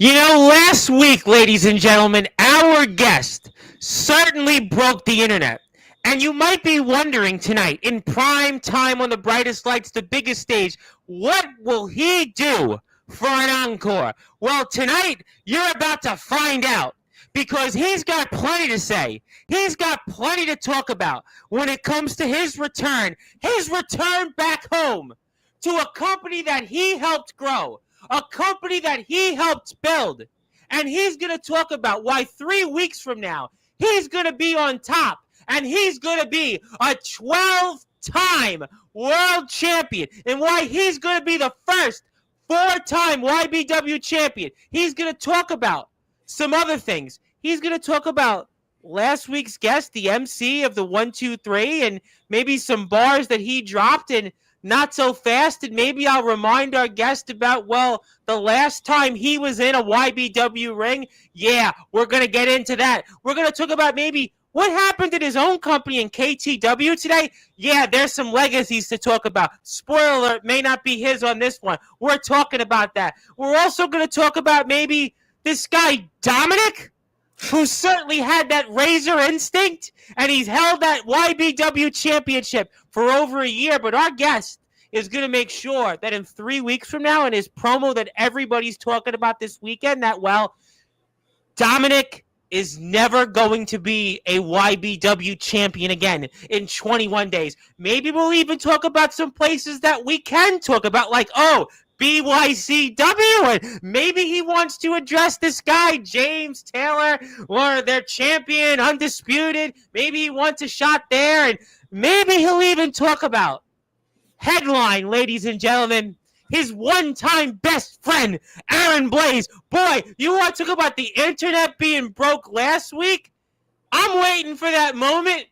Last week, ladies and gentlemen, our guest certainly broke the internet. And you might be wondering tonight, in prime time on the brightest lights, the biggest stage, what will he do for an encore? Well, tonight, you're about to find out because he's got plenty to say. He's got plenty to talk about when it comes to his return back home to a company that he helped grow, a company that he helped build. And he's going to talk about why 3 weeks from now, he's going to be on top and he's going to be a 12-time world champion and why he's going to be the first 4-time YBW champion. He's going to talk about some other things. He's going to talk about last week's guest, the MC of the 1, 2, 3, and maybe some bars that he dropped and not so fast. And maybe I'll remind our guest about, the last time he was in a YBW ring. Yeah, we're going to get into that. We're going to talk about maybe what happened in his own company in KTW today. Yeah, there's some legacies to talk about. Spoiler alert, may not be his on this one. We're talking about that. We're also going to talk about maybe this guy, Dominic, who certainly had that razor instinct, and he's held that YBW championship for over a year. But our guest is going to make sure that in 3 weeks from now, in his promo that everybody's talking about this weekend, that, Dominic is never going to be a YBW champion again in 21 days. Maybe we'll even talk about some places that we can talk about, like, BYCW, and maybe he wants to address this guy, James Taylor, or their champion, Undisputed. Maybe he wants a shot there, and maybe he'll even talk about headline, ladies and gentlemen, his one-time best friend, Aaron Blaze. Boy, you want to talk about the internet being broke last week? I'm waiting for that moment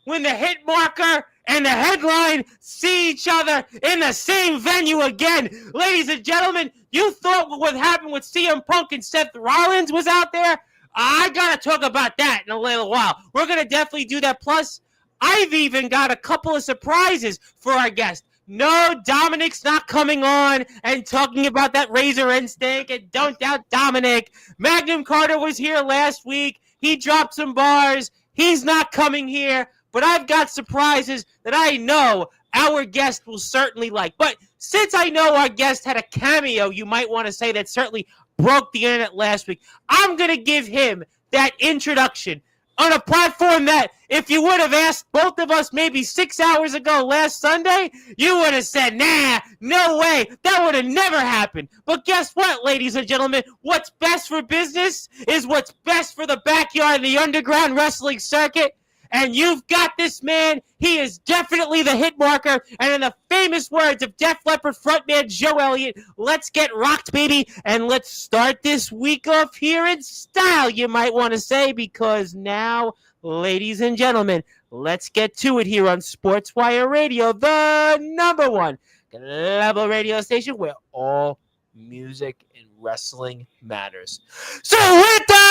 when the Hitmarker and the headline see each other in the same venue again. Ladies and gentlemen, you thought what happened with CM Punk and Seth Rollins was out there? I got to talk about that in a little while. We're going to definitely do that. Plus, I've even got a couple of surprises for our guest. No, Dominic's not coming on and talking about that razor instinct, and don't doubt Dominic. Magnum Carter was here last week. He dropped some bars. He's not coming here. But I've got surprises that I know our guest will certainly like. But since I know our guest had a cameo, you might want to say, that certainly broke the internet last week, I'm going to give him that introduction on a platform that if you would have asked both of us maybe 6 hours ago last Sunday, you would have said, nah, no way, that would have never happened. But guess what, ladies and gentlemen? What's best for business is what's best for the backyard of the underground wrestling circuit. And you've got this man. He is definitely the Hitmarker. And in the famous words of Def Leppard frontman Joe Elliott, let's get rocked, baby. And let's start this week off here in style, you might want to say, because now, ladies and gentlemen, let's get to it here on Sportzwire Radio, the #1 global radio station where all music and wrestling matters. So with that,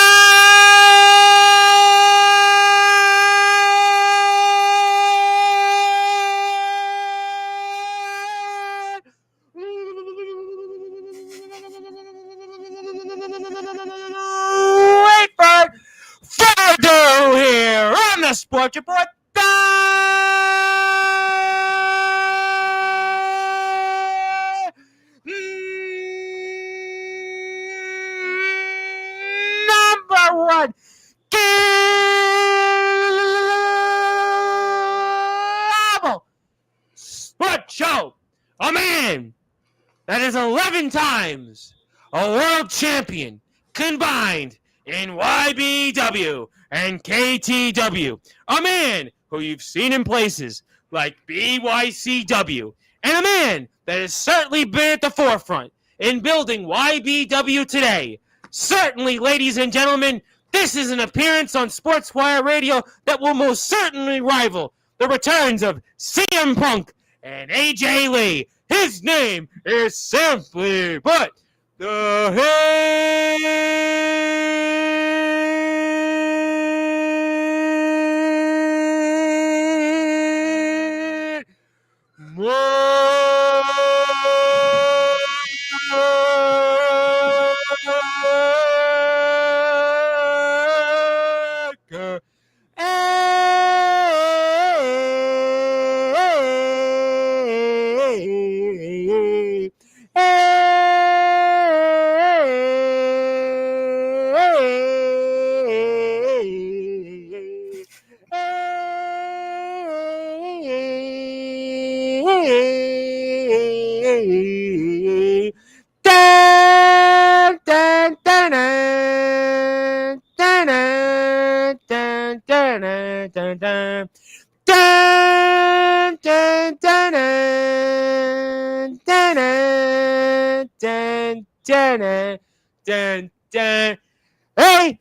wait for further here on the Sports Report. #1 global sports show. A man that is 11 times a world champion combined in YBW and KTW. A man who you've seen in places like BYCW. And a man that has certainly been at the forefront in building YBW today. Certainly, ladies and gentlemen, this is an appearance on Sportswire Radio that will most certainly rival the returns of CM Punk and AJ Lee. His name is simply put the dun, dun, dun. ATK!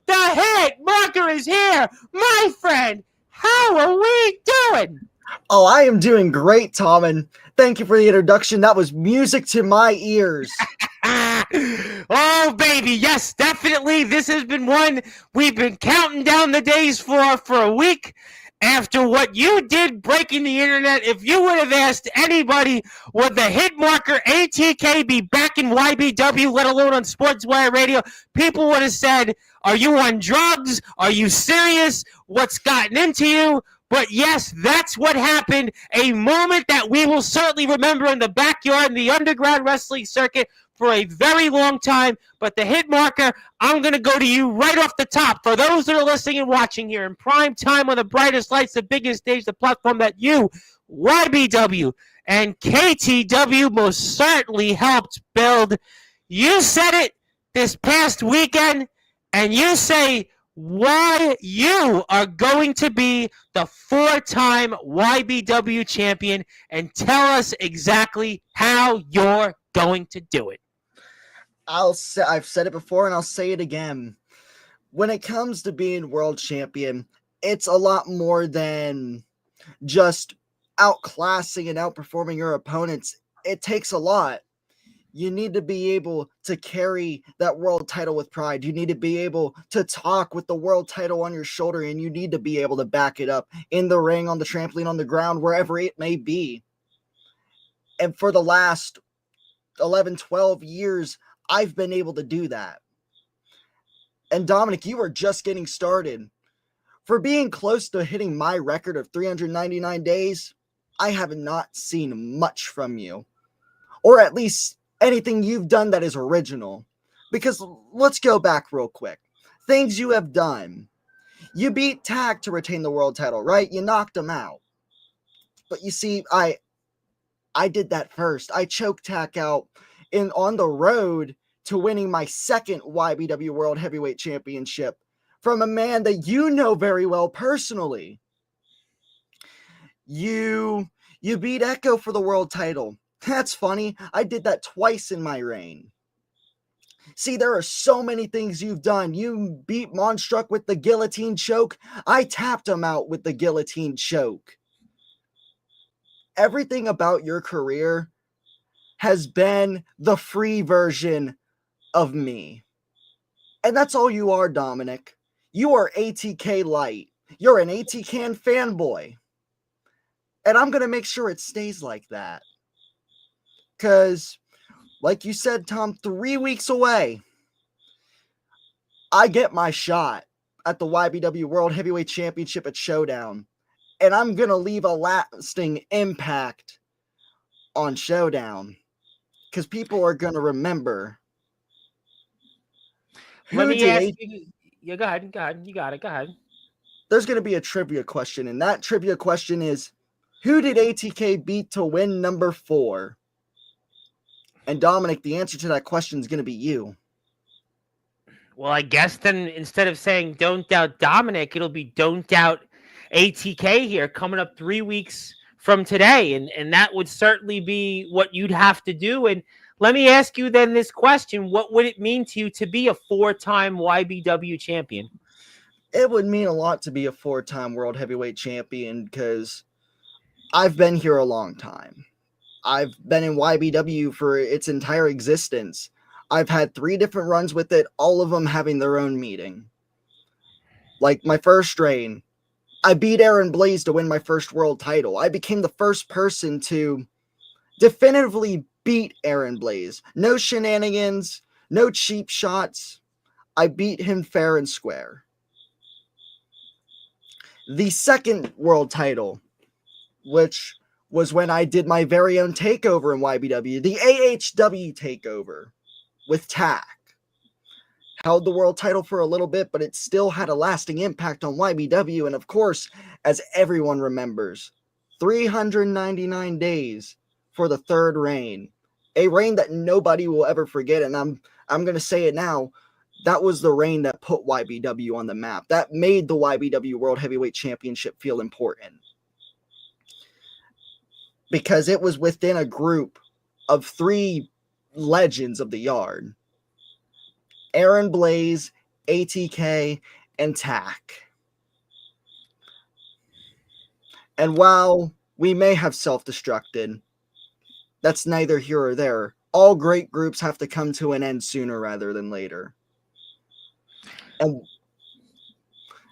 The Hitmarker is here! My friend, how are we doing? Oh, I am doing great, Tom, and thank you for the introduction. That was music to my ears. Oh, baby, yes, definitely. This has been one we've been counting down the days for a week. After what you did breaking the internet, if you would have asked anybody, would the Hitmarker ATK be back in YBW, let alone on Sportzwire Radio, people would have said, are you on drugs? Are you serious? What's gotten into you? But yes, that's what happened. A moment that we will certainly remember in the backyard in the underground wrestling circuit for a very long time. But the Hitmarker, I'm going to go to you right off the top. For those that are listening and watching here in prime time on the brightest lights, the biggest stage, the platform that you, YBW, and KTW most certainly helped build. You said it this past weekend, and you say why you are going to be the 4-time YBW champion, and tell us exactly how you're going to do it. I've said it before and I'll say it again. When it comes to being world champion, it's a lot more than just outclassing and outperforming your opponents. It takes a lot. You need to be able to carry that world title with pride. You need to be able to talk with the world title on your shoulder, and you need to be able to back it up in the ring, on the trampoline, on the ground, wherever it may be. And for the last 11, 12 years, I've been able to do that. And Dominic, you are just getting started. For being close to hitting my record of 399 days, I have not seen much from you. Or at least anything you've done that is original. Because let's go back real quick. Things you have done. You beat Tag to retain the world title, right? You knocked him out. But you see, I did that first. I choked Tag out on the road to winning my second YBW World Heavyweight Championship from a man that you know very well personally. You beat Echo for the world title. That's funny. I did that twice in my reign. See, there are so many things you've done. You beat Monstruck with the guillotine choke. I tapped him out with the guillotine choke. Everything about your career has been the free version of me. And that's all you are, Dominic. You are ATK Light. You're an ATK fanboy. And I'm going to make sure it stays like that. Because, like you said, Tom, 3 weeks away, I get my shot at the YBW World Heavyweight Championship at Showdown. And I'm going to leave a lasting impact on Showdown. Because people are going to remember. Let me ask you. Yeah, go ahead. You got it. Go ahead. There's going to be a trivia question. And that trivia question is, who did ATK beat to win number 4? And Dominic, the answer to that question is going to be you. Well, I guess then instead of saying don't doubt Dominic, it'll be don't doubt ATK here coming up 3 weeks from today. And that would certainly be what you'd have to do. And let me ask you then this question. What would it mean to you to be a 4-time YBW champion? It would mean a lot to be a 4-time World Heavyweight Champion because I've been here a long time. I've been in YBW for its entire existence. I've had 3 different runs with it, all of them having their own meeting. Like my first reign, I beat Aaron Blaze to win my first world title. I became the first person to definitively beat Aaron Blaze. No shenanigans, no cheap shots. I beat him fair and square. The second world title, which was when I did my very own takeover in YBW, the AHW takeover with TAC. Held the world title for a little bit, but it still had a lasting impact on YBW. And of course, as everyone remembers, 399 days for the third reign. A reign that nobody will ever forget. And I'm going to say it now. That was the reign that put YBW on the map. That made the YBW World Heavyweight Championship feel important. because it was within a group of 3 legends of the yard: Aaron Blaze, ATK, and Tack. And while we may have self-destructed, that's neither here or there. All great groups have to come to an end sooner rather than later.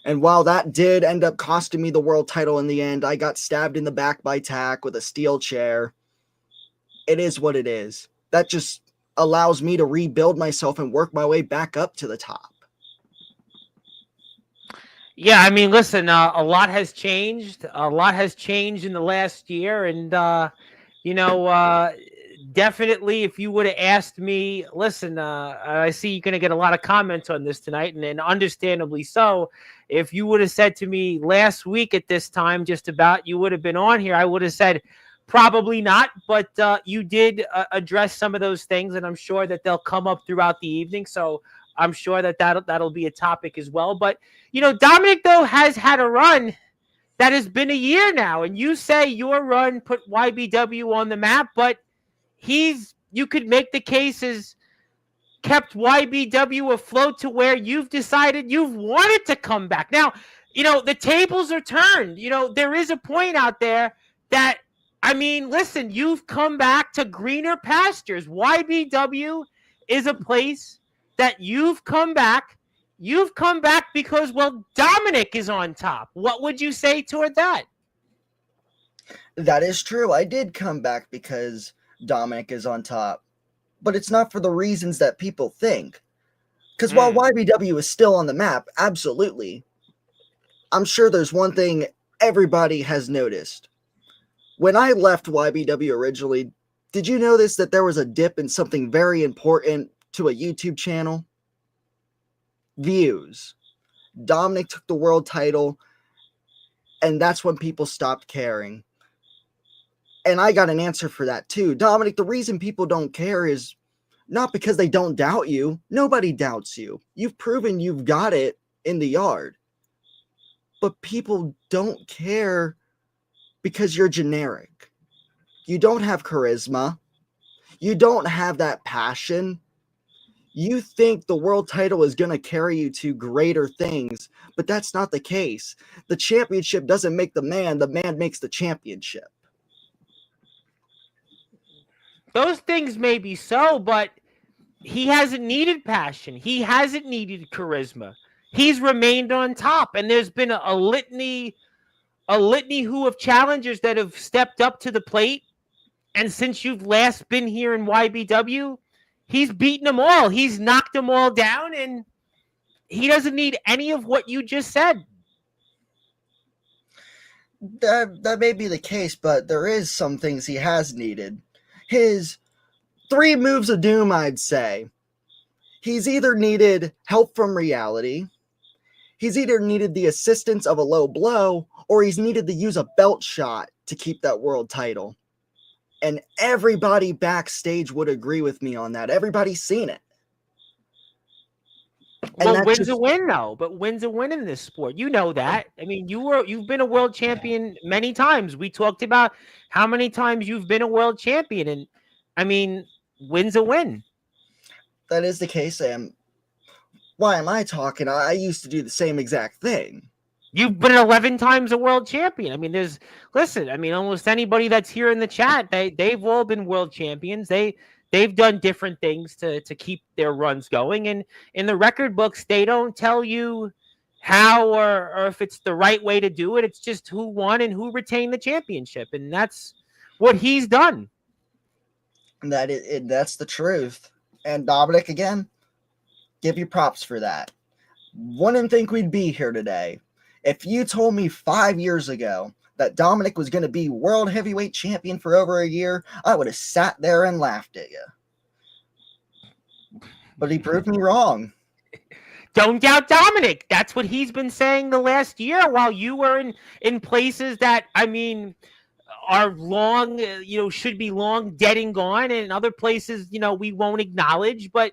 And while that did end up costing me the world title in the end, I got stabbed in the back by Tack with a steel chair. It is what it is. That just allows me to rebuild myself and work my way back up to the top. Yeah, I mean, listen, a lot has changed. A lot has changed in the last year. And, definitely if you would have asked me, listen, I see you're going to get a lot of comments on this tonight, and understandably so. If you would have said to me last week at this time, just about, you would have been on here, I would have said probably not. But you did address some of those things, and I'm sure that they'll come up throughout the evening. So I'm sure that that'll be a topic as well. But, Dominic, though, has had a run that has been a year now. And you say your run put YBW on the map, but you could make the case as kept YBW afloat to where you've decided you've wanted to come back. Now, the tables are turned. There is a point out there that, I mean, listen, you've come back to greener pastures. YBW is a place that you've come back. You've come back because, well, Dominic is on top. What would you say toward that? That is true. I did come back because Dominic is on top. But it's not for the reasons that people think. Because while YBW is still on the map, absolutely, I'm sure there's one thing everybody has noticed. When I left YBW originally, did you notice that there was a dip in something very important to a YouTube channel? Views. Dominic took the world title, and that's when people stopped caring. And I got an answer for that too. Dominic, the reason people don't care is not because they don't doubt you. Nobody doubts you. You've proven you've got it in the yard. But people don't care because you're generic. You don't have charisma. You don't have that passion. You think the world title is going to carry you to greater things, but that's not the case. The championship doesn't make the man makes the championship. Those things may be so, but he hasn't needed passion. He hasn't needed charisma. He's remained on top, and there's been a litany who of challengers that have stepped up to the plate. And since you've last been here in YBW, he's beaten them all. He's knocked them all down, and he doesn't need any of what you just said. That may be the case, but there is some things he has needed. His 3 moves of doom, I'd say. He's either needed help from reality, he's either needed the assistance of a low blow, or he's needed to use a belt shot to keep that world title. And everybody backstage would agree with me on that. Everybody's seen it. Well, wins a win, though. But wins a win in this sport. You know that. I mean, you've been a world champion many times. We talked about how many times you've been a world champion, and I mean, wins a win. That is the case, Sam. Why am I talking? I used to do the same exact thing. You've been 11 times a world champion. I mean, almost anybody that's here in the chat, they've all been world champions. They've done different things to keep their runs going. And in the record books, they don't tell you how or if it's the right way to do it. It's just who won and who retained the championship. And that's what he's done. That's the truth. And Dominic, again, give you props for that. Wouldn't think we'd be here today. If you told me 5 years ago that Dominic was going to be world heavyweight champion for over a year, I would have sat there and laughed at you. But he proved me wrong. Don't doubt Dominic. That's what he's been saying the last year while you were in places that, I mean, are long, should be long dead and gone, and in other places, we won't acknowledge. But,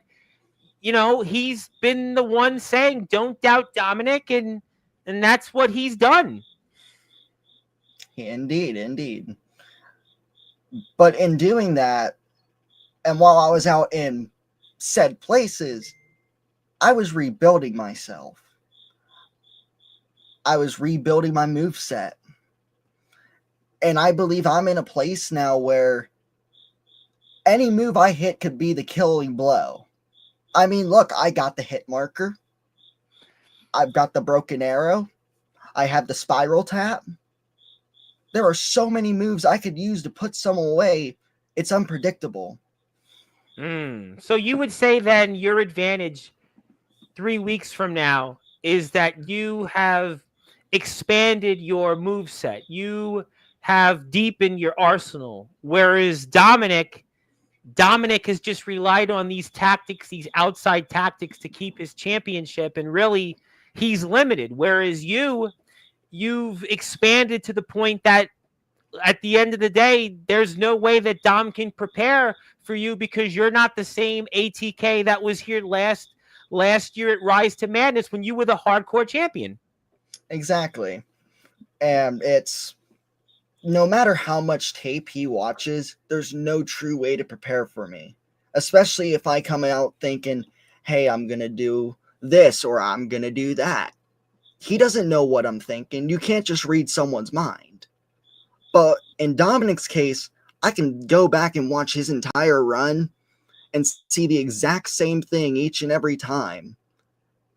he's been the one saying, don't doubt Dominic, and that's what he's done. Indeed. But in doing that, and while I was out in said places, I was rebuilding myself. I was rebuilding my move set. And I believe I'm in a place now where any move I hit could be the killing blow. I mean, look, I got the Hitmarker. I've got the broken arrow. I have the spiral tap. There are so many moves I could use to put someone away. It's unpredictable. So you would say then your advantage 3 weeks from now is that you have expanded your move set. You have deepened your arsenal, whereas Dominic has just relied on these tactics, these outside tactics to keep his championship, and really he's limited. Whereas you've expanded to the point that at the end of the day, there's no way that Dom can prepare for you because you're not the same ATK that was here last year at Rise to Madness when you were the hardcore champion. Exactly. And it's no matter how much tape he watches, there's no true way to prepare for me. Especially if I come out thinking, hey, I'm going to do this or I'm going to do that. He doesn't know what I'm thinking. You can't just read someone's mind. But in Dominic's case, I can go back and watch his entire run and see the exact same thing each and every time.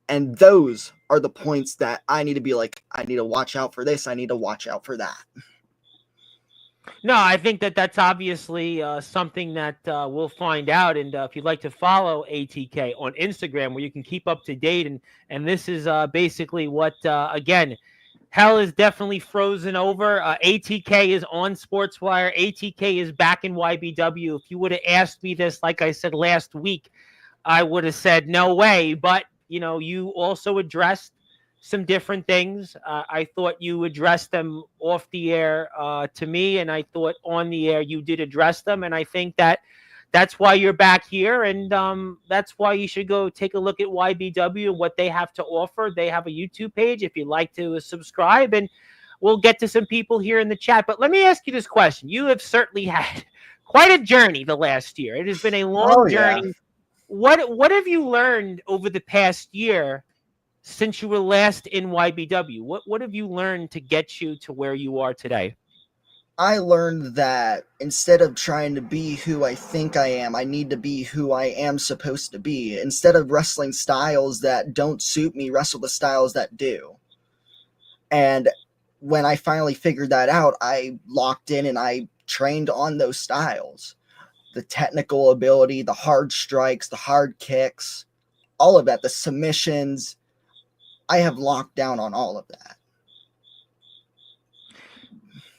And those are the points that I need to be like, I need to watch out for this. I need to watch out for that. No, I think that's obviously something that we'll find out. And if you'd like to follow ATK on Instagram, where you can keep up to date, and this is basically what again, hell is definitely frozen over. ATK is on Sportswire. ATK is back in YBW. If you would have asked me this, like I said last week, I would have said no way. But you also addressed some different things. I thought you addressed them off the air to me, and I thought on the air you did address them. And I think that's why you're back here, and that's why you should go take a look at YBW and what they have to offer. They have a YouTube page if you'd like to subscribe, and we'll get to some people here in the chat. But let me ask you this question. You have certainly had quite a journey the last year. It has been a long journey. Yeah. What have you learned over the past year since you were last in YBW? What have you learned to get you to where you are today? I learned that instead of trying to be who I think I am, I need to be who I am supposed to be. Instead of wrestling styles that don't suit me, wrestle the styles that do. And when I finally figured that out, I locked in and I trained on those styles. The technical ability, the hard strikes, the hard kicks, all of that, the submissions. I have locked down on all of that.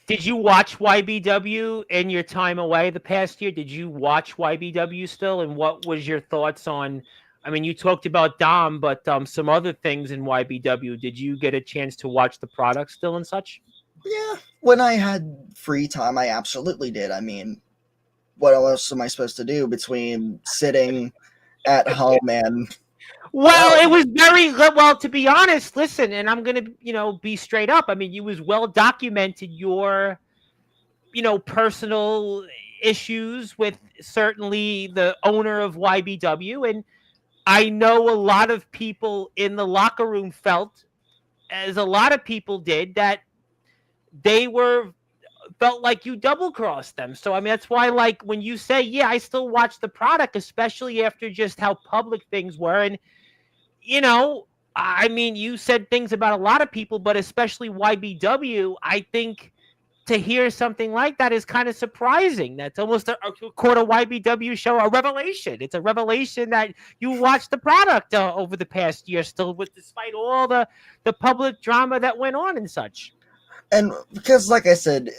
Did you watch YBW in your time away the past year? Did you watch YBW still? And what was your thoughts on, I mean, you talked about Dom, but some other things in YBW. Did you get a chance to watch the product still and such? Yeah, when I had free time, I absolutely did. I mean, what else am I supposed to do between sitting at home and... Well, it was very well, to be honest. Listen, and I'm gonna, be straight up. I mean, you was well documented your, personal issues with certainly the owner of YBW, and I know a lot of people in the locker room felt, as a lot of people did, that they felt like you double crossed them. So, I mean, that's why, like, when you say, yeah, I still watch the product, especially after just how public things were. And, I mean, you said things about a lot of people, but especially YBW. I think to hear something like that is kind of surprising. That's almost a quarter YBW show, a revelation. It's a revelation that you watched the product over the past year still, despite all the public drama that went on and such. And because, like I said,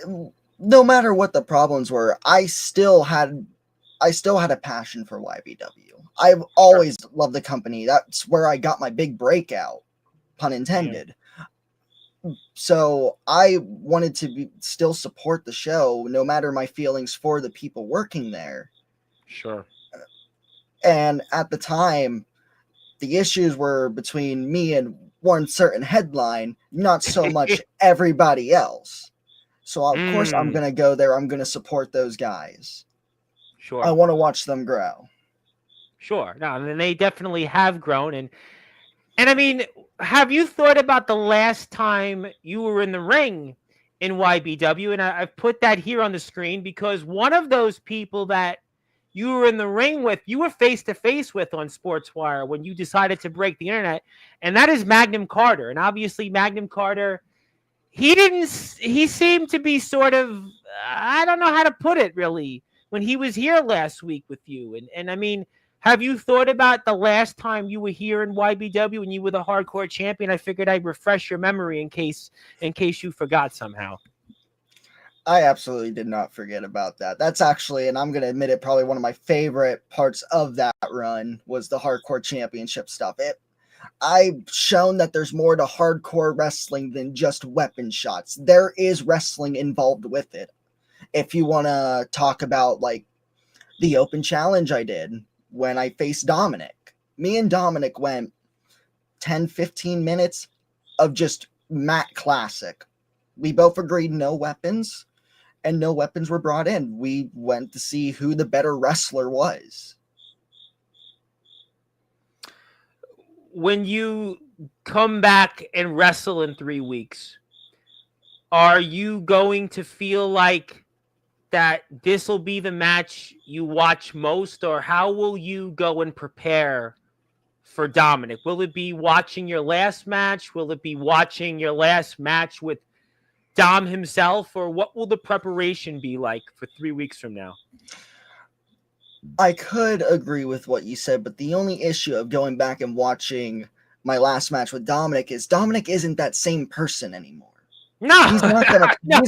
no matter what the problems were, I still had a passion for YBW. I've always loved the company. That's where I got my big breakout, pun intended. Yeah. So I wanted to still support the show, no matter my feelings for the people working there. Sure. And at the time, the issues were between me and one certain headline, not so much everybody else. So of course I'm going to go there. I'm going to support those guys. Sure. I want to watch them grow. Sure. No, and they definitely have grown. And I mean, have you thought about the last time you were in the ring in YBW? And I've put that here on the screen because one of those people that you were in the ring with, you were face to face with on Sportswire when you decided to break the internet, and that is Magnum Carter. And obviously, Magnum Carter, he seemed to be sort of, I don't know how to put it really, when he was here last week with you. And I mean, have you thought about the last time you were here in YBW and you were the hardcore champion? I figured I'd refresh your memory in case you forgot somehow. I absolutely did not forget about that. That's actually, and I'm going to admit it, probably one of my favorite parts of that run was the hardcore championship stuff. I've shown that there's more to hardcore wrestling than just weapon shots. There is wrestling involved with it. If you want to talk about like the open challenge I did when I faced Dominic, me and Dominic went 10, 15 minutes of just mat classic. We both agreed no weapons, and no weapons were brought in. We went to see who the better wrestler was. When you come back and wrestle in 3 weeks, are you going to feel like that this will be the match you watch most, or how will you go and prepare for Dominic? Will it be watching your last match? Will it be watching your last match with Dom himself, or what will the preparation be like for 3 weeks from now? I could agree with what you said, but the only issue of going back and watching my last match with Dominic is Dominic isn't that same person anymore. No, he's not gonna,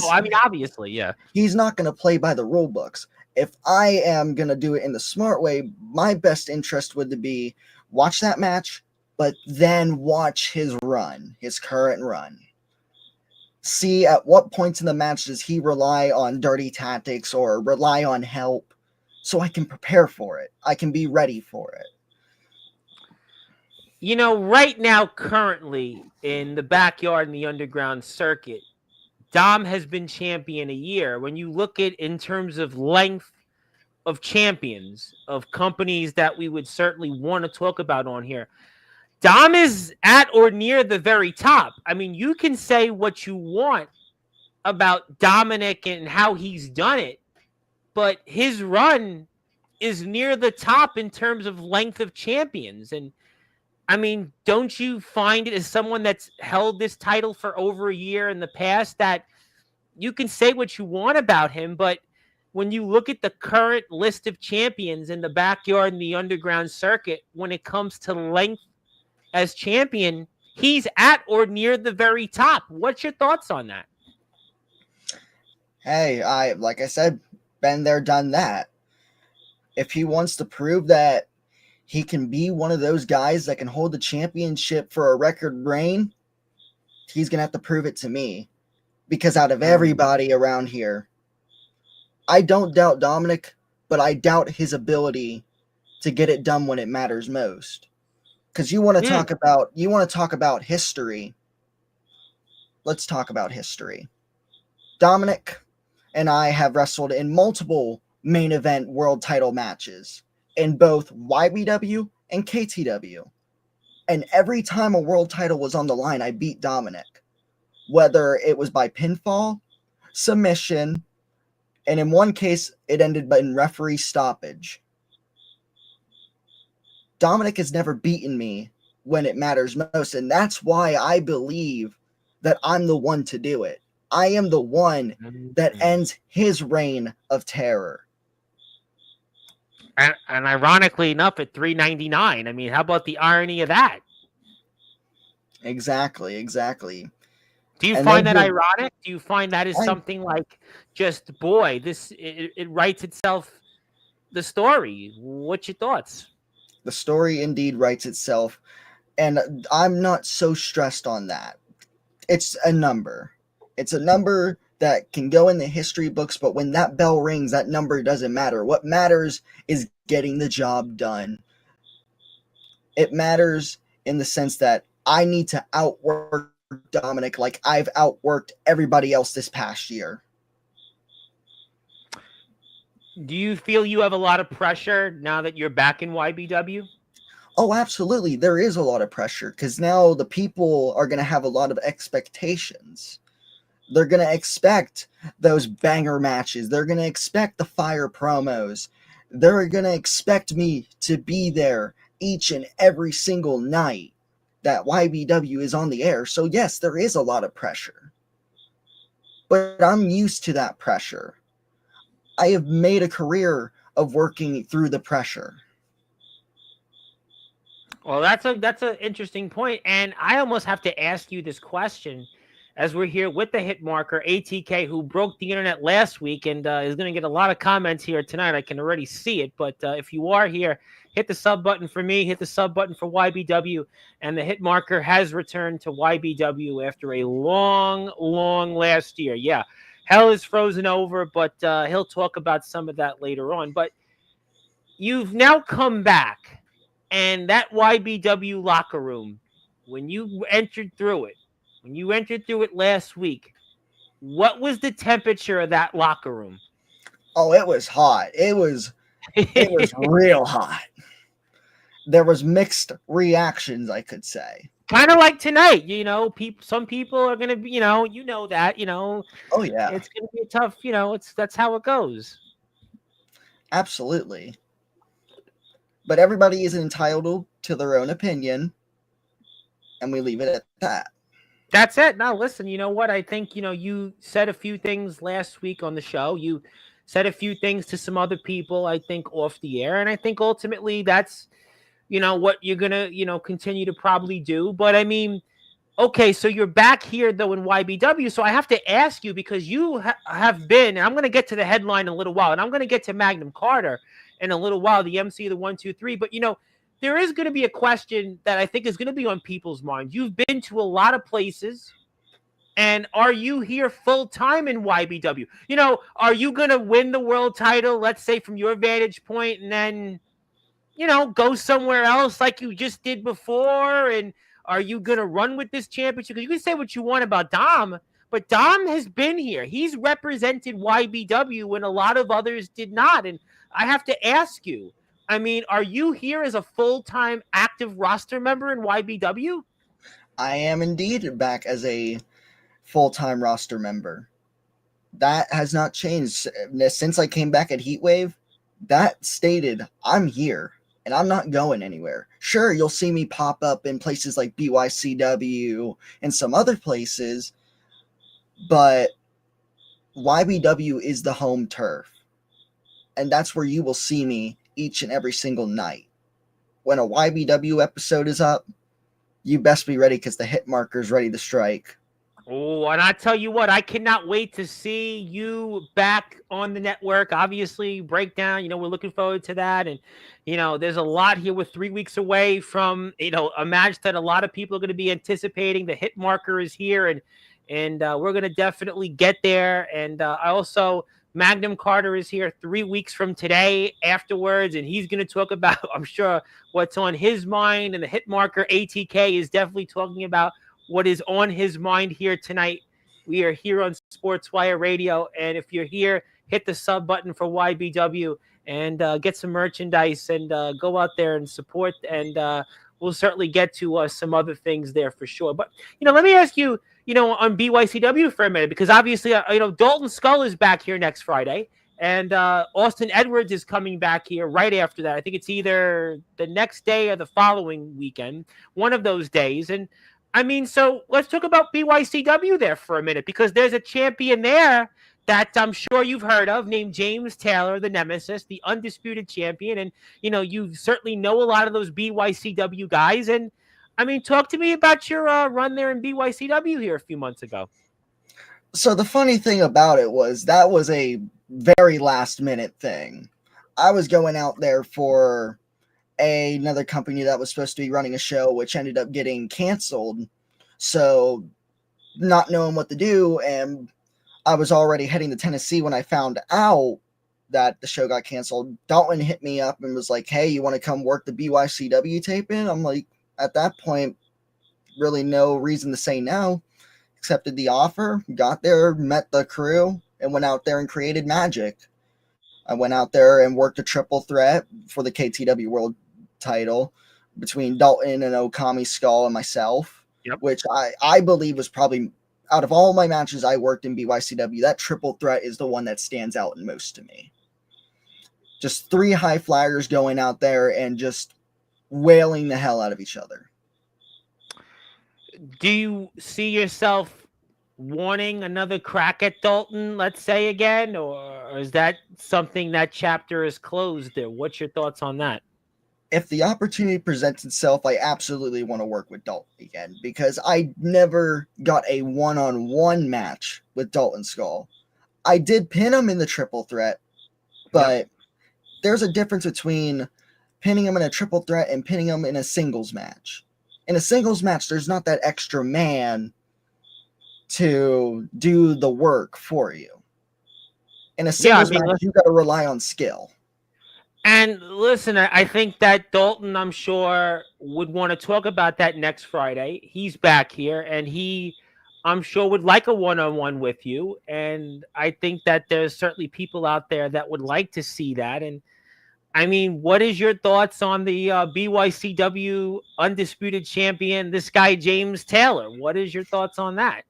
I mean, obviously, yeah. He's not going to play by the rule books. If I am going to do it in the smart way, my best interest would be watch that match, but then watch his run, his current run. See at what points in the match does he rely on dirty tactics or rely on help, so I can prepare for it. I can be ready for it. You know, right now, currently, in the backyard in the underground circuit, Dom has been champion a year. When you look at in terms of length of champions, of companies that we would certainly want to talk about on here, Dom is at or near the very top. I mean, you can say what you want about Dominic and how he's done it, but his run is near the top in terms of length of champions. And I mean, don't you find it as someone that's held this title for over a year in the past that you can say what you want about him, but when you look at the current list of champions in the backyard and the underground circuit, when it comes to length as champion, he's at or near the very top. What's your thoughts on that? Hey, like I said, been there, done that. If he wants to prove that he can be one of those guys that can hold the championship for a record reign, he's going to have to prove it to me. Because out of everybody around here, I don't doubt Dominic, but I doubt his ability to get it done when it matters most. Because you want to talk about history. Let's talk about history. Dominic and I have wrestled in multiple main event world title matches in both YBW and KTW. And every time a world title was on the line, I beat Dominic. Whether it was by pinfall, submission, and in one case, it ended in referee stoppage. Dominic has never beaten me when it matters most, and that's why I believe that I'm the one to do it. I am the one that ends his reign of terror. And ironically enough, at $3.99, I mean, how about the irony of that? Exactly. Do you find that ironic? Do you find that is something like just, boy, it writes itself, the story? What's your thoughts? The story indeed writes itself, and I'm not so stressed on that. It's a number. It's a number that can go in the history books, but when that bell rings, that number doesn't matter. What matters is getting the job done. It matters in the sense that I need to outwork Dominic like I've outworked everybody else this past year. Do you feel you have a lot of pressure now that you're back in YBW? Oh, absolutely. There is a lot of pressure because now the people are going to have a lot of expectations. They're going to expect those banger matches. They're going to expect the fire promos. They're going to expect me to be there each and every single night that YBW is on the air. So, yes, there is a lot of pressure. But I'm used to that pressure. I have made a career of working through the pressure. Well, that's an interesting point, and I almost have to ask you this question as we're here with the Hitmarker ATK, who broke the internet last week and is going to get a lot of comments here tonight. I can already see it, but if you are here, hit the sub button for me, hit the sub button for YBW, and the Hitmarker has returned to YBW after a long last year. Yeah, hell is frozen over, but he'll talk about some of that later on. But you've now come back, and that YBW locker room, when you entered through it, last week, what was the temperature of that locker room? Oh, it was hot. It was real hot. There was mixed reactions, I could say. Kind of like tonight, some people are gonna be, that, Oh yeah, it's gonna be a tough, that's how it goes. absolutely. But everybody is entitled to their own opinion, and we leave it at that. That's it. Now, listen, you know what? I think, you said a few things last week on the show. You said a few things to some other people, I think, off the air. And I think ultimately that's, what you're going to, continue to probably do. But I mean, okay, so you're back here, though, in YBW. So I have to ask you, because you have been, and I'm going to get to the headline in a little while, and I'm going to get to Magnum Carter in a little while, the MC of the 1-2-3. But, there is going to be a question that I think is going to be on people's minds. You've been to a lot of places, and are you here full time in YBW? Are you going to win the world title, let's say from your vantage point, and then, go somewhere else like you just did before? And are you going to run with this championship? Because you can say what you want about Dom, but Dom has been here. He's represented YBW when a lot of others did not. And I have to ask you, I mean, are you here as a full-time active roster member in YBW? I am indeed back as a full-time roster member. That has not changed since I came back at Heatwave. That stated, I'm here and I'm not going anywhere. Sure, you'll see me pop up in places like BYCW and some other places, but YBW is the home turf. And that's where you will see me each and every single night. When a YBW episode is up, you best be ready because the Hitmarker is ready to strike. Oh, and I tell you what, I cannot wait to see you back on the network. Obviously, breakdown, we're looking forward to that. And, there's a lot here. We're 3 weeks away from, a match that a lot of people are going to be anticipating. The Hitmarker is here, and we're going to definitely get there. And I also, Magnum Carter is here 3 weeks from today afterwards, and he's going to talk about, I'm sure, what's on his mind. And the Hitmarker ATK is definitely talking about what is on his mind here tonight. We are here on Sportzwire Radio, and if you're here, hit the sub button for YBW and get some merchandise and go out there and support, and we'll certainly get to some other things there for sure. But, let me ask you, on BYCW for a minute, because obviously, Dalton Skull is back here next Friday, and Austin Edwards is coming back here right after that. I think it's either the next day or the following weekend, one of those days. And I mean, so let's talk about BYCW there for a minute, because there's a champion there that I'm sure you've heard of named James Taylor, the Nemesis, the undisputed champion. And, you certainly know a lot of those BYCW guys. And, I mean, talk to me about your run there in BYCW here a few months ago. So the funny thing about it was that was a very last minute thing. I was going out there for another company that was supposed to be running a show, which ended up getting canceled. So not knowing what to do, and I was already heading to Tennessee when I found out that the show got canceled. Dalton hit me up and was like, hey, you want to come work the BYCW taping? I'm like, at that point, really no reason to say no. Accepted the offer, got there, met the crew, and went out there and created magic. I went out there and worked a triple threat for the KTW World title between Dalton and Okami Skull and myself, Yep. which I believe was probably, out of all my matches I worked in BYCW, that triple threat is the one that stands out most to me. Just 3 high flyers going out there and just wailing the hell out of each other. Do you see yourself wanting another crack at Dalton, let's say again, or is that something that chapter is closed there? What's your thoughts on that? If the opportunity presents itself, I absolutely want to work with Dalton again, because I never got a one-on-one match with Dalton Skull. I did pin him in the triple threat, but there's a difference between pinning him in a triple threat and pinning him in a singles match. In a singles match, there's not that extra man to do the work for you. In a singles match, you got to rely on skill. And listen, I think that Dalton, I'm sure, would want to talk about that next Friday. He's back here, and he, I'm sure, would like a one-on-one with you. And I think that there's certainly people out there that would like to see that. And I mean, what is your thoughts on the BYCW undisputed champion, this guy, James Taylor? What is your thoughts on that?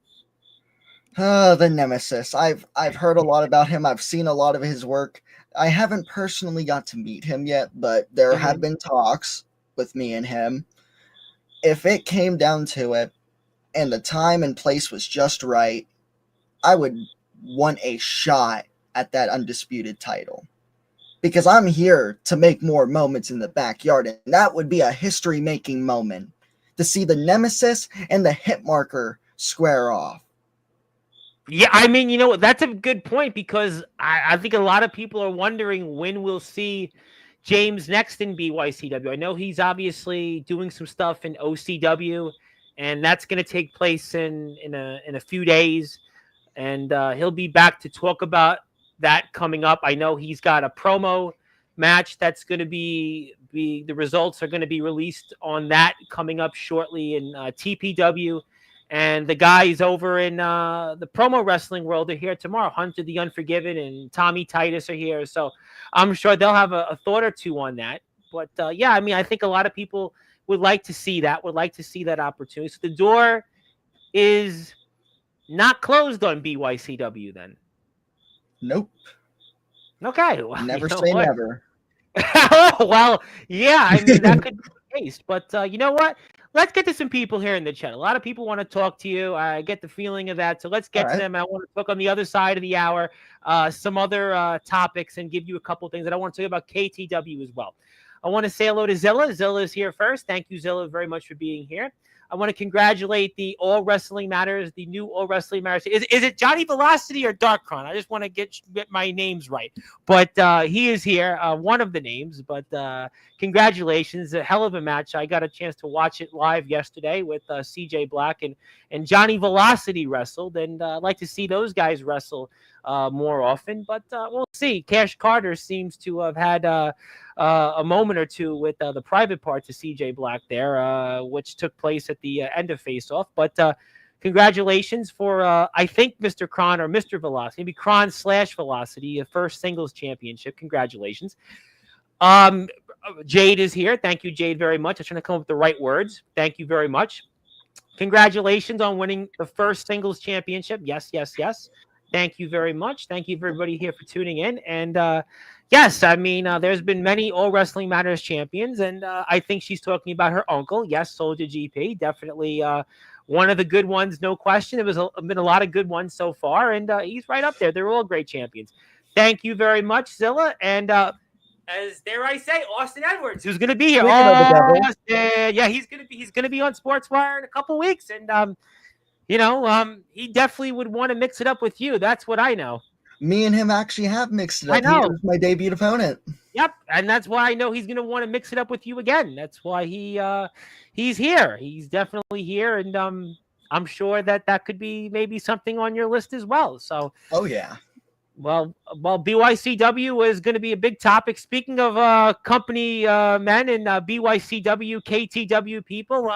The Nemesis. I've heard a lot about him. I've seen a lot of his work. I haven't personally got to meet him yet, but there have been talks with me and him. If it came down to it, and the time and place was just right, I would want a shot at that undisputed title. Because I'm here to make more moments in the backyard, and that would be a history-making moment to see the Nemesis and the Hitmarker square off. Yeah, I mean, you know, that's a good point, because I think a lot of people are wondering when we'll see James next in BYCW. I know he's obviously doing some stuff in OCW, and that's going to take place in a few days, and he'll be back to talk about that coming up. I know he's got a promo match that's going to be the results are going to be released on that coming up shortly in TPW. And the guys over in the promo wrestling world are here tomorrow. Hunter the Unforgiven and Tommy Titus are here. So I'm sure they'll have a thought or two on that. But yeah, I mean, I think a lot of people would like to see that, opportunity. So the door is not closed on BYCW then. Nope. Okay. Well, never say never. Well, yeah, I mean, that could be the case. But you know what? Let's get to some people here in the chat. A lot of people want to talk to you. I get the feeling of that. So let's get to them. I want to talk on the other side of the hour, some other topics, and give you a couple things. And I want to talk about KTW as well. I want to say hello to Zilla. Zilla is here first. Thank you, Zilla, very much for being here. I want to congratulate the All Wrestling Matters, the new All Wrestling Matters. Is it Johnny Velocity or Darkron? I just want to get my names right. But he is here, one of the names. But congratulations, a hell of a match. I got a chance to watch it live yesterday with CJ Black and Johnny Velocity wrestled. And I'd like to see those guys wrestle more often. But we'll see. Cash Carter seems to have had a moment or two with the private part to CJ Black there, which took place at the end of Face Off. But congratulations for, I think, Mr. Kron or Mr. Velocity, maybe Kron / Velocity, a first singles championship. Congratulations. Jade is here. Thank you, Jade, very much. I'm trying to come up with the right words. Thank you very much. Congratulations on winning the first singles championship. Yes, yes, yes. Thank you very much. Thank you for everybody here for tuning in. And yes, I mean, there's been many All Wrestling Matters champions, and I think she's talking about her uncle. Yes, Soldier GP, definitely one of the good ones, no question. There was been a lot of good ones so far, and he's right up there. They're all great champions. Thank you very much, Zilla. And as dare I say, Austin Edwards, who's going to be here. Yeah, he's going to be on Sportswire in a couple weeks, and you know, he definitely would want to mix it up with you. That's what I know. Me and him actually have mixed it up. I know. He was my debuted opponent. Yep, and that's why I know he's going to want to mix it up with you again. That's why he's here. He's definitely here, and I'm sure that could be maybe something on your list as well. So, oh yeah. Well, BYCW is going to be a big topic. Speaking of company men and BYCW, KTW people,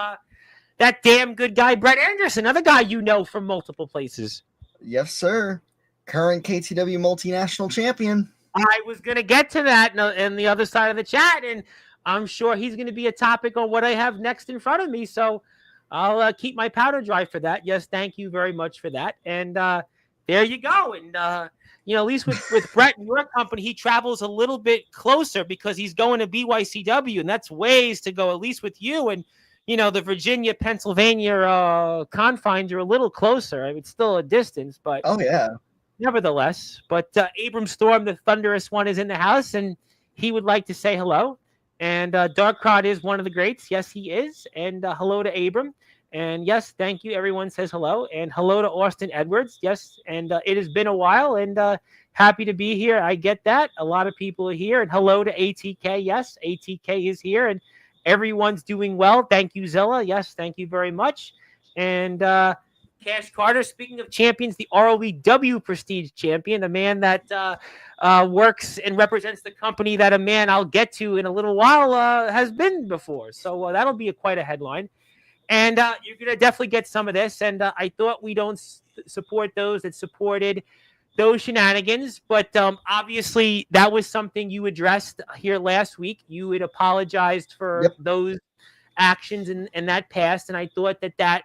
that damn good guy, Brett Anderson, another guy you know from multiple places. Yes, sir. Current KTW multinational champion. I was going to get to that in the other side of the chat, and I'm sure he's going to be a topic on what I have next in front of me. So I'll keep my powder dry for that. Yes, thank you very much for that. And there you go. And at least with Brett and your company, he travels a little bit closer because he's going to BYCW, and that's ways to go. At least with you and the Virginia, Pennsylvania confines are a little closer. I mean, it's still a distance, but Oh yeah. nevertheless. But Abram Storm, the thunderous one, is in the house, and he would like to say hello. And Dark Crowd is one of the greats. Yes, he is. And hello to Abram. And yes, thank you. Everyone says hello. And hello to Austin Edwards. Yes, and it has been a while, and happy to be here. I get that. A lot of people are here. And hello to ATK. Yes, ATK is here, and everyone's doing well. Thank you, Zilla. Yes, thank you very much. And Cash Carter, speaking of champions, the ROEW Prestige champion, a man that works and represents the company that a man I'll get to in a little while has been before. So that'll be quite a headline. And you're going to definitely get some of this. And I thought we don't support those that supported those shenanigans. But obviously, that was something you addressed here last week. You had apologized for those actions and that passed. And I thought that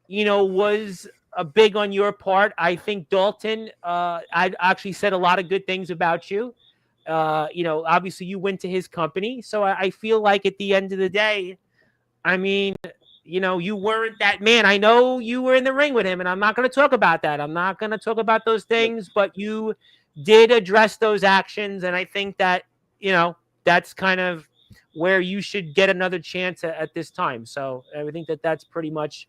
was a big on your part. I think Dalton, I actually said a lot of good things about you. Obviously you went to his company. So I feel like at the end of the day, I mean, you weren't that man. I know you were in the ring with him, and I'm not going to talk about that. I'm not going to talk about those things, but you did address those actions. And I think that, that's kind of where you should get another chance at this time. So I think that that's pretty much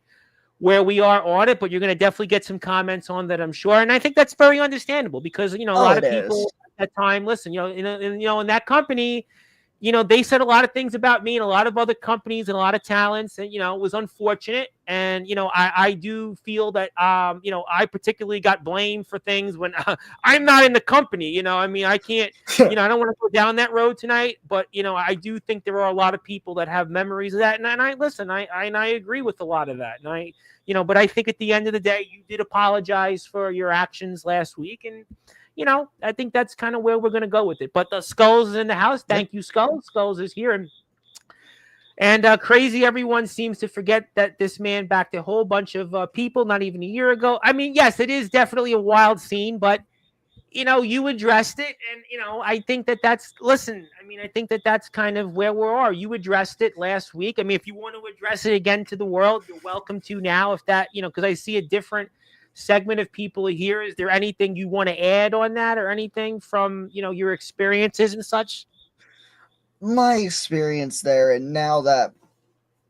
where we are on it, but you're going to definitely get some comments on that, I'm sure. And I think that's very understandable because, a lot of people at that time, listen, in that company, they said a lot of things about me and a lot of other companies and a lot of talents, and, it was unfortunate. And, I do feel that, I particularly got blamed for things when I'm not in the company, I can't, I don't want to go down that road tonight, but, I do think there are a lot of people that have memories of that. And I listen, I agree with a lot of that. And but I think at the end of the day, you did apologize for your actions last week. And, I think that's kind of where we're going to go with it. But the Skulls is in the house. Thank you, Skulls. Skulls is here. And crazy, everyone seems to forget that this man backed a whole bunch of people not even a year ago. I mean, yes, it is definitely a wild scene, but, you addressed it. And, I think that's, listen, I think that's kind of where we are. You addressed it last week. If you want to address it again to the world, you're welcome to now. If that, because I see a different segment of people here. Is there anything you want to add on that or anything from, your experiences and such? My experience there, and now that,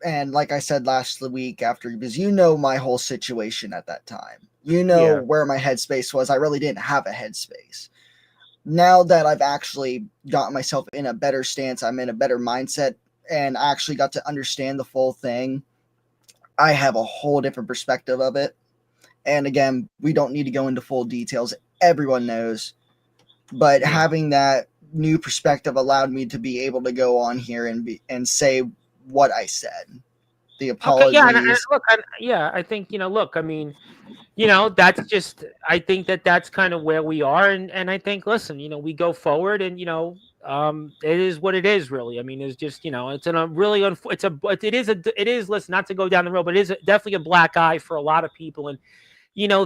and like I said last week after, because my whole situation at that time, where my headspace was. I really didn't have a headspace. Now that I've actually gotten myself in a better stance, I'm in a better mindset, and I actually got to understand the full thing, I have a whole different perspective of it. And again, we don't need to go into full details. Everyone knows. But having that new perspective allowed me to be able to go on here and say what I said. The apologies. Okay, I think, that's just, I think that that's kind of where we are. And I think, listen, we go forward and, it is what it is, really. It's just, it's a really, it is, listen, not to go down the road, but it is definitely a black eye for a lot of people. And,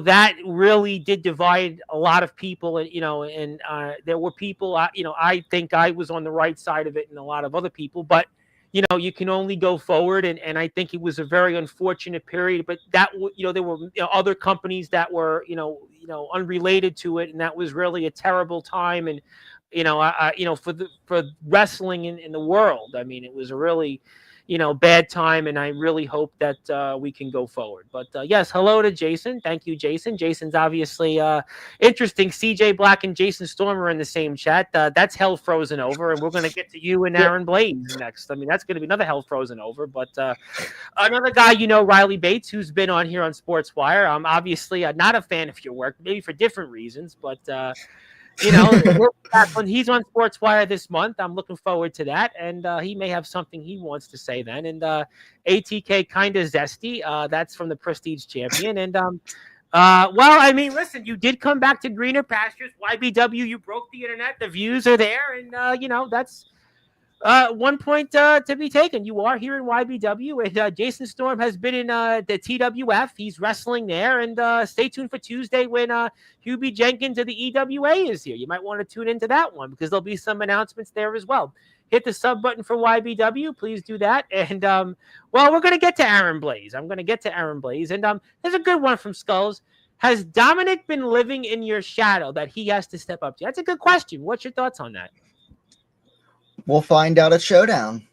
that really did divide a lot of people. And, and there were people, I think I was on the right side of it and a lot of other people, but, you can only go forward. And I think it was a very unfortunate period, but that, there were other companies that were, unrelated to it. And that was really a terrible time. And, for wrestling in the world, it was a really, bad time. And I really hope that we can go forward. But yes, hello to Jason. Thank you, Jason. Jason's obviously interesting. CJ Black and Jason Storm are in the same chat. That's hell frozen over. And we're going to get to you and Aaron Blaze next. That's going to be another hell frozen over. But another guy, Riley Bates, who's been on here on Sportswire. I'm obviously not a fan of your work, maybe for different reasons. But when he's on Sportswire this month, I'm looking forward to that. And he may have something he wants to say then. And ATK kind of zesty. That's from the Prestige champion. And Well, I mean, listen, you did come back to greener pastures. YBW, you broke the internet. The views are there, and that's one point to be taken. You are here in YBW, and Jason Storm has been in the TWF. He's wrestling there, and stay tuned for Tuesday when Hubie Jenkins of the EWA is here. You might want to tune into that one because there'll be some announcements there as well. Hit the sub button for YBW. Please do that. And, well, we're going to get to Aaron Blaze. I'm going to get to Aaron Blaze. And there's a good one from Skulls. Has Dominic been living in your shadow that he has to step up to? That's a good question. What's your thoughts on that? We'll find out at Showdown.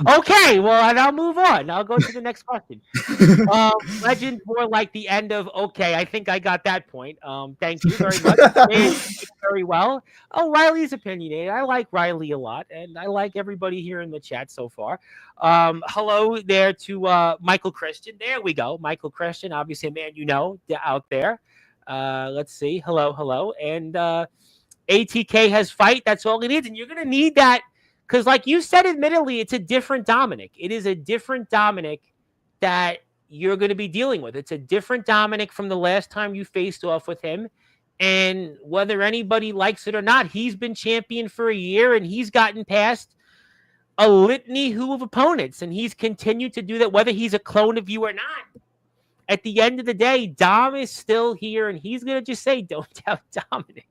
Okay, well, and I'll move on. I'll go to the next question. Legend, more like the end of, okay, I think I got that point. Thank you very much. Very well. Oh, Riley's opinionated. I like Riley a lot, and I like everybody here in the chat so far. Hello there to Michael Christian. There we go. Michael Christian, obviously a man out there. Let's see. Hello. And ATK has fight. That's all it needs. And you're going to need that because, like you said, admittedly, it's a different Dominic. It is a different Dominic that you're going to be dealing with. It's a different Dominic from the last time you faced off with him. And whether anybody likes it or not, he's been champion for a year and he's gotten past a litany of opponents. And he's continued to do that, whether he's a clone of you or not. At the end of the day, Dom is still here, and he's going to just say, don't doubt Dominic.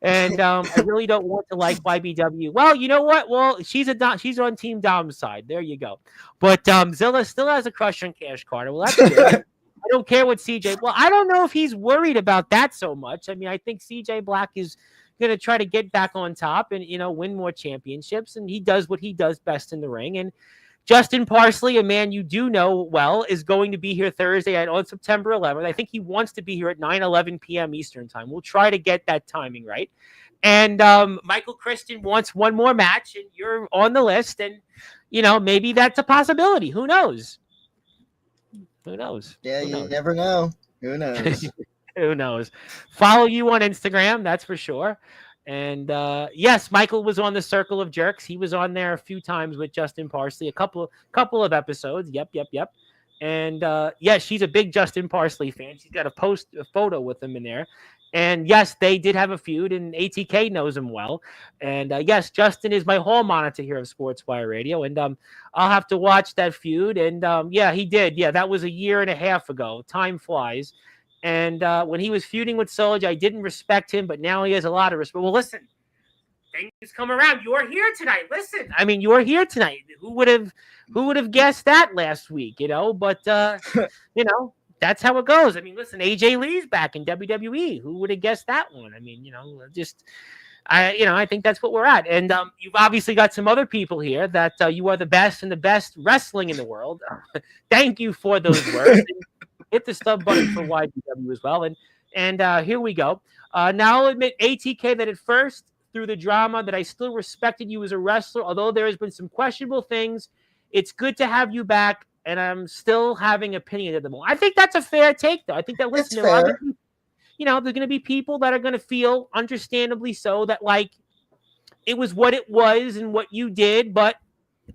And I really don't want to like YBW. Well, you know what? Well, she's on Team Dom's side. There you go. But Zilla still has a crush on Cash Carter. Well, that's good. I don't care what CJ. Well, I don't know if he's worried about that so much. I mean, I think CJ Black is going to try to get back on top and, win more championships, and he does what he does best in the ring. And Justin Parsley, a man you do know well, is going to be here Thursday on September 11th. I think he wants to be here at 9:11 p.m. Eastern time. We'll try to get that timing right. And Michael Christian wants one more match, and you're on the list. And, maybe that's a possibility. Who knows? Who knows? Yeah, you never know. Who knows? Who knows? Follow you on Instagram, that's for sure. And yes, Michael was on the Circle of Jerks. He was on there a few times with Justin Parsley, a couple of episodes. Yep. And yes, she's a big Justin Parsley fan. She's got a photo with him in there. And yes, they did have a feud, and ATK knows him well. And yes, Justin is my hall monitor here of Sportswire Radio. And I'll have to watch that feud. And yeah, he did. Yeah, that was a year and a half ago. Time flies. And when he was feuding with Solj, I didn't respect him, but now he has a lot of respect. Well, listen, things come around. You are here tonight. Listen, I mean, you are here tonight. Who would have guessed that last week? But that's how it goes. I mean, listen, AJ Lee's back in WWE. Who would have guessed that one? I mean, I think that's what we're at. And you've obviously got some other people here that you are the best and the best wrestling in the world. Thank you for those words. Hit the sub button for YBW as well. And here we go. Now I'll admit, ATK, that at first, through the drama, that I still respected you as a wrestler, although there has been some questionable things. It's good to have you back, and I'm still having opinion at the moment. I think that's a fair take, though. I think that, listen, there's going to be people that are going to feel, understandably so, that, like, it was what it was and what you did, but,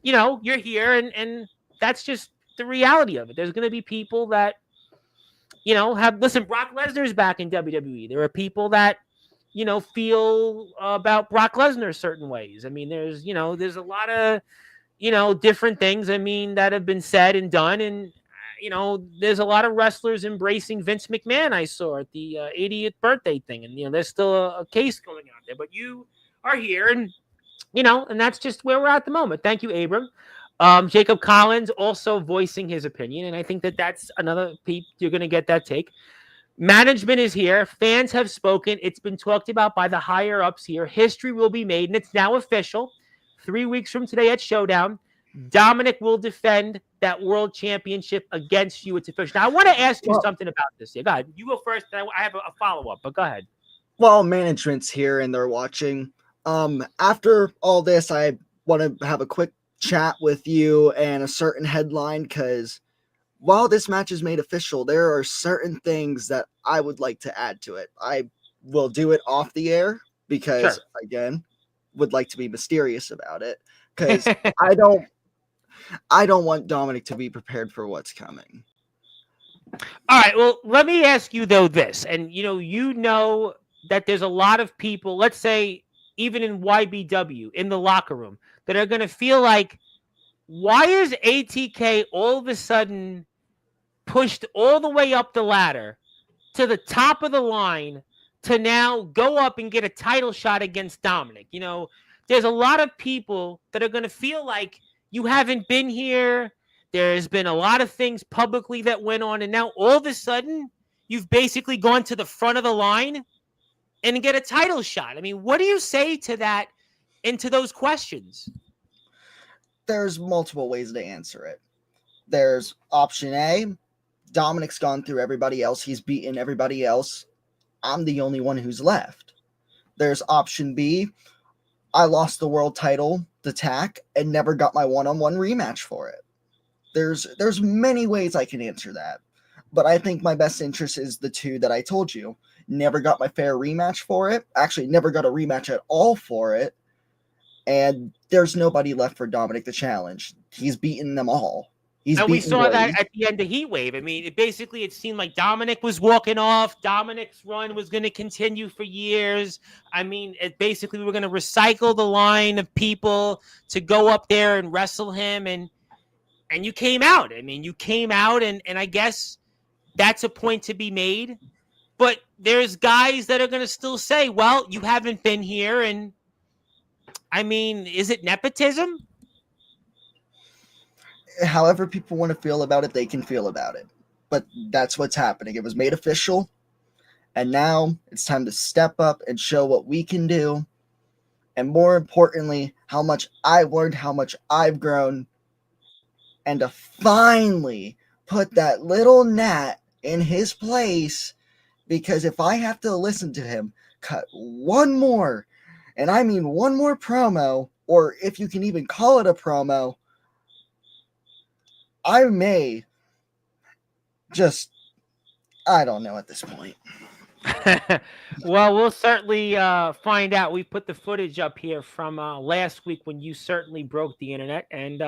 you're here, and that's just the reality of it. There's going to be people that, listen, Brock Lesnar's back in WWE. There are people that, feel about Brock Lesnar certain ways. I mean, there's a lot of, different things, I mean, that have been said and done. And, there's a lot of wrestlers embracing Vince McMahon, I saw at the 80th birthday thing. And, there's still a case going on there. But you are here, and, and that's just where we're at the moment. Thank you, Abram. Jacob Collins also voicing his opinion, and I think that's another peep. You're going to get that take. Management is here. Fans have spoken. It's been talked about by the higher-ups here. History will be made, and it's now official. 3 weeks from today at Showdown, Dominic will defend that world championship against you. It's official. Now, I want to ask you something about this. Yeah, go ahead. You go first, and I have a follow-up, but go ahead. Well, management's here, and they're watching. After all this, I want to have a quick chat with you and a certain headline, because while this match is made official, there are certain things that I would like to add to it. I will do it off the air because, again, would like to be mysterious about it, because I don't want Dominic to be prepared for what's coming. All right. Well, let me ask you though this, and you know that there's a lot of people, let's say even in YBW in the locker room, that are going to feel like, why is ATK all of a sudden pushed all the way up the ladder to the top of the line to now go up and get a title shot against Dominic? There's a lot of people that are going to feel like you haven't been here. There's been a lot of things publicly that went on, and now all of a sudden you've basically gone to the front of the line and get a title shot. I mean, what do you say to that and to those questions? There's multiple ways to answer it. There's option A. Dominic's gone through everybody else. He's beaten everybody else. I'm the only one who's left. There's option B. I lost the world title to TAC and never got my one-on-one rematch for it. There's many ways I can answer that. But I think my best interest is the two that I told you. Never got my fair rematch for it. Actually, never got a rematch at all for it. And there's nobody left for Dominic to challenge. He's beaten them all. And we saw that at the end of Heat Wave. I mean, it seemed like Dominic was walking off. Dominic's run was going to continue for years. I mean, basically we were going to recycle the line of people to go up there and wrestle him. And you came out. I mean, you came out, and I guess that's a point to be made. But there's guys that are going to still say, well, you haven't been here. And I mean, is it nepotism? However people want to feel about it, they can feel about it. But that's what's happening. It was made official, and now it's time to step up and show what we can do. And more importantly, how much I've learned, how much I've grown, and to finally put that little gnat in his place. Because if I have to listen to him cut one more, and I mean one more promo, or if you can even call it a promo, I may just, I don't know at this point. Well, we'll certainly find out. We put the footage up here from last week when you certainly broke the internet. And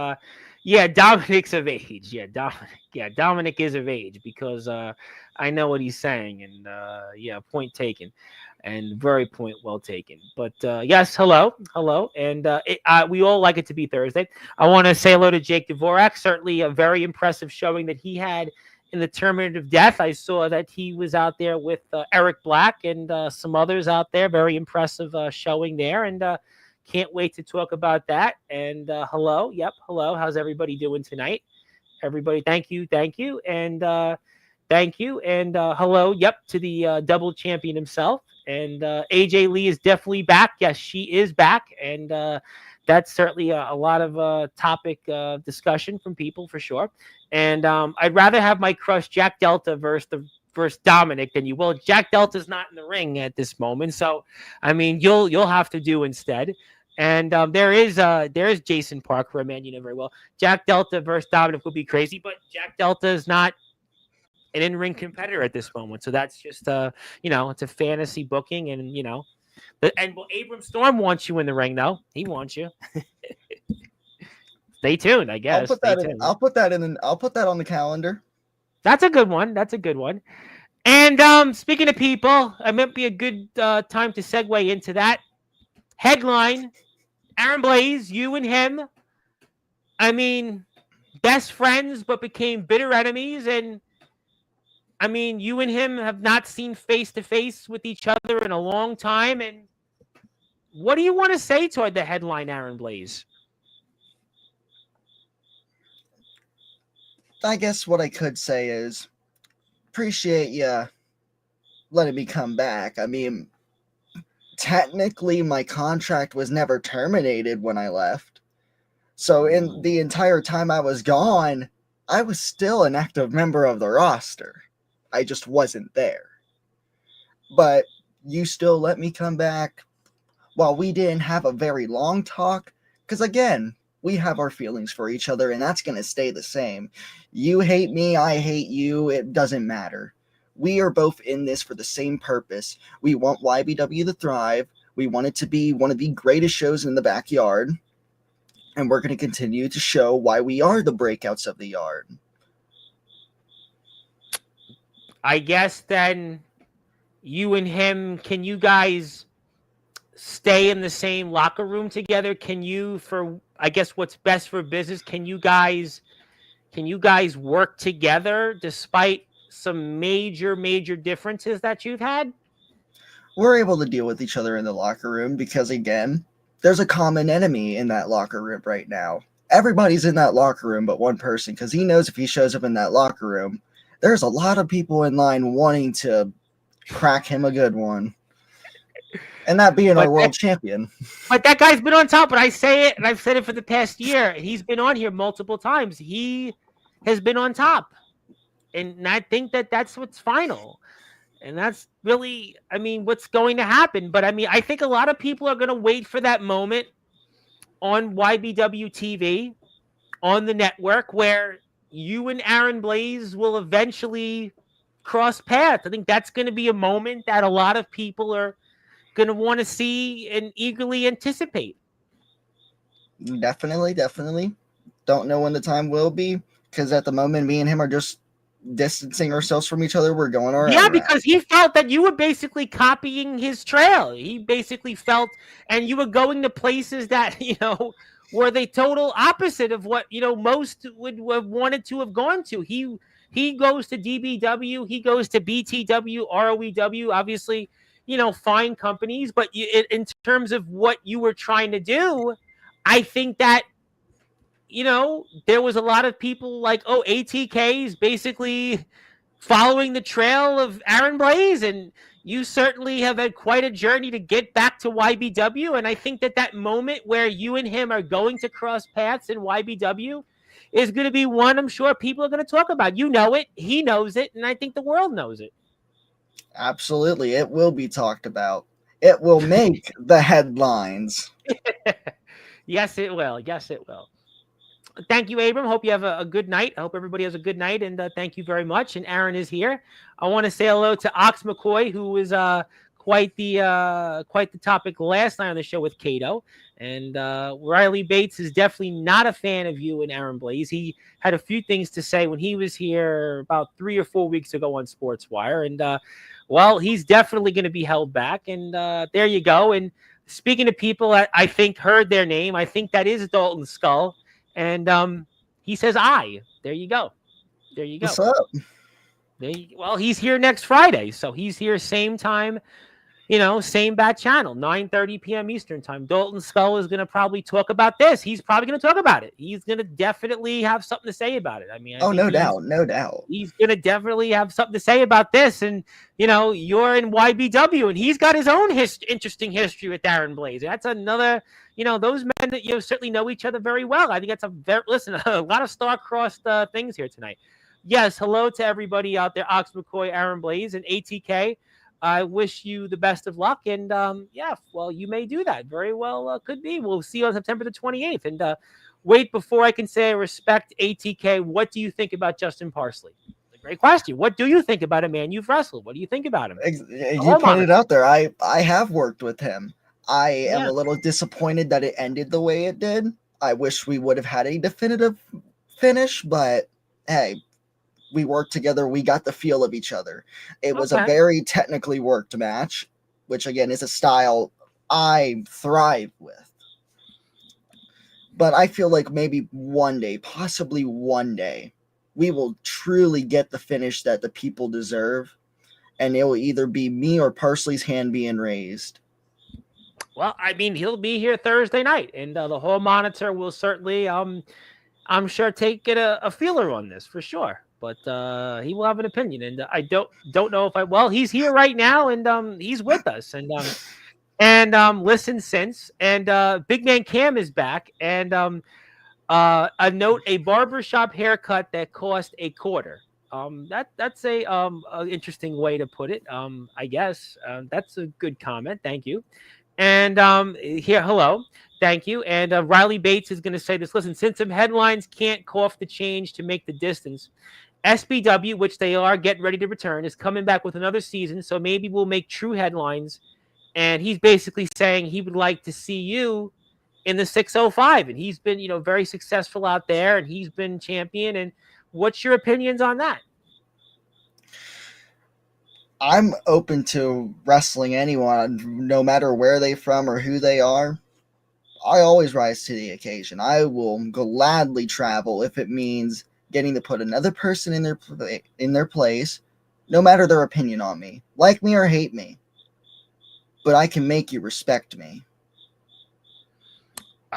yeah, Dominic's of age. Dominic is of age, because I know what he's saying. And yeah, point taken. And very point well taken. But yes, hello. And we all like it to be Thursday. I want to say hello to Jake Dvorak. Certainly a very impressive showing that he had in the Tournament of Death. I saw that he was out there with Eric Black and some others out there. Very impressive showing there. And can't wait to talk about that. And hello. Yep. Hello. How's everybody doing tonight? Everybody, thank you. And thank you. And hello. Yep. To the double champion himself. And AJ Lee is definitely back. Yes, she is back. And that's certainly a lot of topic discussion from people for sure. And I'd rather have my crush Jack Delta versus Dominic than you will. Jack Delta's not in the ring at this moment, so I mean you'll have to do instead. And there is Jason Parker, a man you know very well. Jack Delta versus Dominic would be crazy, but Jack Delta is not an in-ring competitor at this moment, so that's just it's a fantasy booking, and and Abram Storm wants you in the ring, though. He wants you. Stay tuned, I guess. I'll put that on the calendar. That's a good one. And speaking of people, it might be a good time to segue into that. Headline, Aaron Blaze, you and him, I mean, best friends but became bitter enemies. And I mean, you and him have not seen face-to-face with each other in a long time. And what do you want to say toward the headline, Aaron Blaze? I guess what I could say is appreciate you letting me come back. I mean, technically my contract was never terminated when I left. So in the entire time I was gone, I was still an active member of the roster. I just wasn't there. But you still let me come back while we didn't have a very long talk. Because again, we have our feelings for each other, and that's going to stay the same. You hate me, I hate you, it doesn't matter. We are both in this for the same purpose. We want YBW to thrive. We want it to be one of the greatest shows in the backyard. And we're going to continue to show why we are the breakouts of the yard. I guess then you and him, can you guys stay in the same locker room together? Can you, for I guess what's best for business, can you guys work together despite some major differences that you've had? We're able to deal with each other in the locker room because, again, there's a common enemy in that locker room right now. Everybody's in that locker room but one person, because he knows if he shows up in that locker room, there's a lot of people in line wanting to crack him a good one. And that being But our world champion. But that guy's been on top. But I say it, and I've said it for the past year. He's been on here multiple times. He has been on top, and I think that that's what's final. And that's really, I mean, what's going to happen. But I mean, I think a lot of people are going to wait for that moment on YBW TV, on the network, where you and Aaron Blaze will eventually cross paths. I think that's going to be a moment that a lot of people are going to want to see and eagerly anticipate. Definitely. Don't know when the time will be, because at the moment, me and him are just distancing ourselves from each other. We're going our Yeah, own route. because he felt that you were basically copying his trail. He basically felt, and you were going to places that, were the total opposite of what, most would have wanted to have gone to. He goes to DBW, he goes to BTW, ROEW, obviously, fine companies, but in terms of what you were trying to do, I think that, there was a lot of people like, oh, ATK is basically following the trail of Aaron Blaze, and you certainly have had quite a journey to get back to YBW. And I think that moment where you and him are going to cross paths in YBW is going to be one I'm sure people are going to talk about. You know it, he knows it, and I think the world knows it. Absolutely. It will be talked about. It will make the headlines. Yes, it will. Yes, it will. Thank you, Abram. Hope you have a good night. I hope everybody has a good night, and thank you very much. And Aaron is here. I want to say hello to Ox McCoy, who was quite the topic last night on the show with Cato. And Riley Bates is definitely not a fan of you and Aaron Blaze. He had a few things to say when he was here about 3 or 4 weeks ago on Sportswire, and well, he's definitely going to be held back. And there you go. And speaking of people that I think heard their name, I think that is Dalton Skull. And he says, there you go. There you go. What's up? Well, he's here next Friday. So he's here same time, same bat channel, 9:30 p.m. Eastern time. Dalton Skull is going to probably talk about this. He's probably going to talk about it. He's going to definitely have something to say about it. I mean, no doubt. He's going to definitely have something to say about this. And, you're in YBW, and he's got his own interesting history with Aaron Blaze. That's another, those men that, certainly know each other very well. I think that's a lot of star-crossed things here tonight. Yes, hello to everybody out there, Ox McCoy, Aaron Blaze, and ATK. I wish you the best of luck. And well, you may do that. Very well could be. We'll see you on September the 28th. And wait, before I can say I respect ATK, what do you think about Justin Parsley? Great question. What do you think about a man you've wrestled? What do you think about him? You put it out there. I have worked with him. I am a little disappointed that it ended the way it did. I wish we would have had a definitive finish, but hey, we worked together. We got the feel of each other. It was a very technically worked match, which again is a style I thrive with. But I feel like maybe one day, possibly one day, we will truly get the finish that the people deserve, and it will either be me or Parsley's hand being raised. Well, I mean, he'll be here Thursday night, and the whole monitor will certainly, I'm sure, take a feeler on this for sure. But he will have an opinion, and I don't know if well, he's here right now, and he's with us, and listen since, and Big Man Cam is back, and a note: a barbershop haircut that cost a quarter. That's a interesting way to put it. I guess that's a good comment. Thank you. And here, hello, thank you. And Riley Bates is going to say this. Listen, since some headlines can't cough the change to make the distance, SBW, which they are getting ready to return, is coming back with another season. So maybe we'll make true headlines. And he's basically saying he would like to see you in the 605. And he's been, very successful out there, and he's been champion. And what's your opinions on that? I'm open to wrestling anyone, no matter where they're from or who they are. I always rise to the occasion. I will gladly travel if it means getting to put another person in their place, no matter their opinion on me, like me or hate me. But I can make you respect me.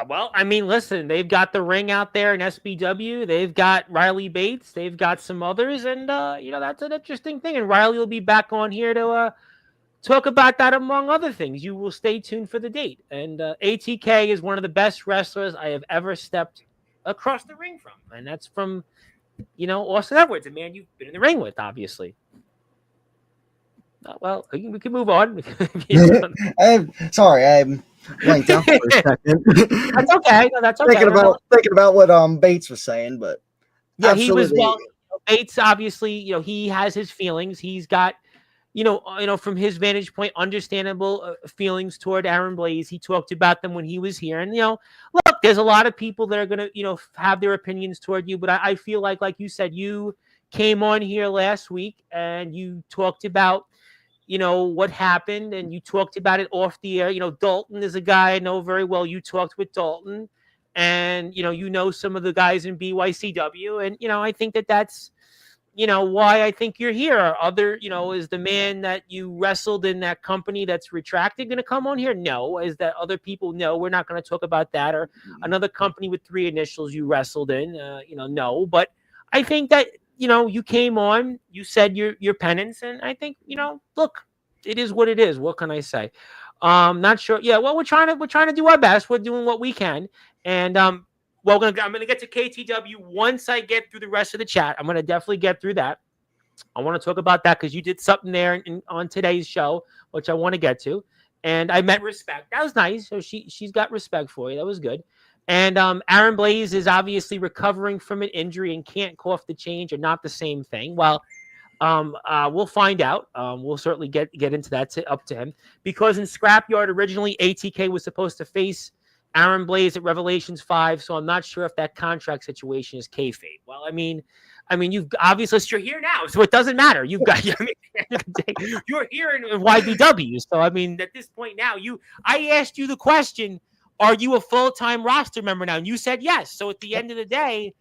Well, I mean, listen, they've got the ring out there in SBW. They've got Riley Bates. They've got some others, and that's an interesting thing. And Riley will be back on here to talk about that, among other things. You will stay tuned for the date. And ATK is one of the best wrestlers I have ever stepped across the ring from, and that's from Austin Edwards, a man you've been in the ring with, obviously. Well, we can move on. I'm sorry, I'm blanked out for a second. That's okay. No, that's okay. Thinking about what Bates was saying, but yeah, absolutely. he was Bates. Obviously, he has his feelings. He's got from his vantage point, understandable feelings toward Aaron Blaze. He talked about them when he was here, and look, there's a lot of people that are gonna have their opinions toward you, but I feel like you said, you came on here last week and you talked about what happened, and you talked about it off the air. Dalton is a guy I know very well. You talked with Dalton, and some of the guys in BYCW, and I think that's why I think you're here. Is the man that you wrestled in that company that's retracted going to come on here? No. Is that other people? No, we're not going to talk about that. Or another company with 3 initials you wrestled in? No. But I think that you came on, you said your penance, and I think look, it is what it is. What can I say? Not sure. Yeah, well, we're trying to do our best. We're doing what we can, and I'm gonna get to KTW once I get through the rest of the chat. I'm gonna definitely get through that. I want to talk about that because you did something there on today's show, which I want to get to, and I met respect. That was nice. So she's got respect for you. That was good. And Aaron Blaze is obviously recovering from an injury and can't call off the change, or not the same thing. Well, we'll find out. We'll certainly get into that up to him, because in Scrapyard originally ATK was supposed to face Aaron Blaze at Revelations 5, so I'm not sure if that contract situation is kayfabe. Well, I mean, you've obviously, you're here now, so it doesn't matter. You've got, you're here in YBW, so I mean, at this point now, I asked you the question: are you a full-time roster member now? And you said yes. So at the end of the day,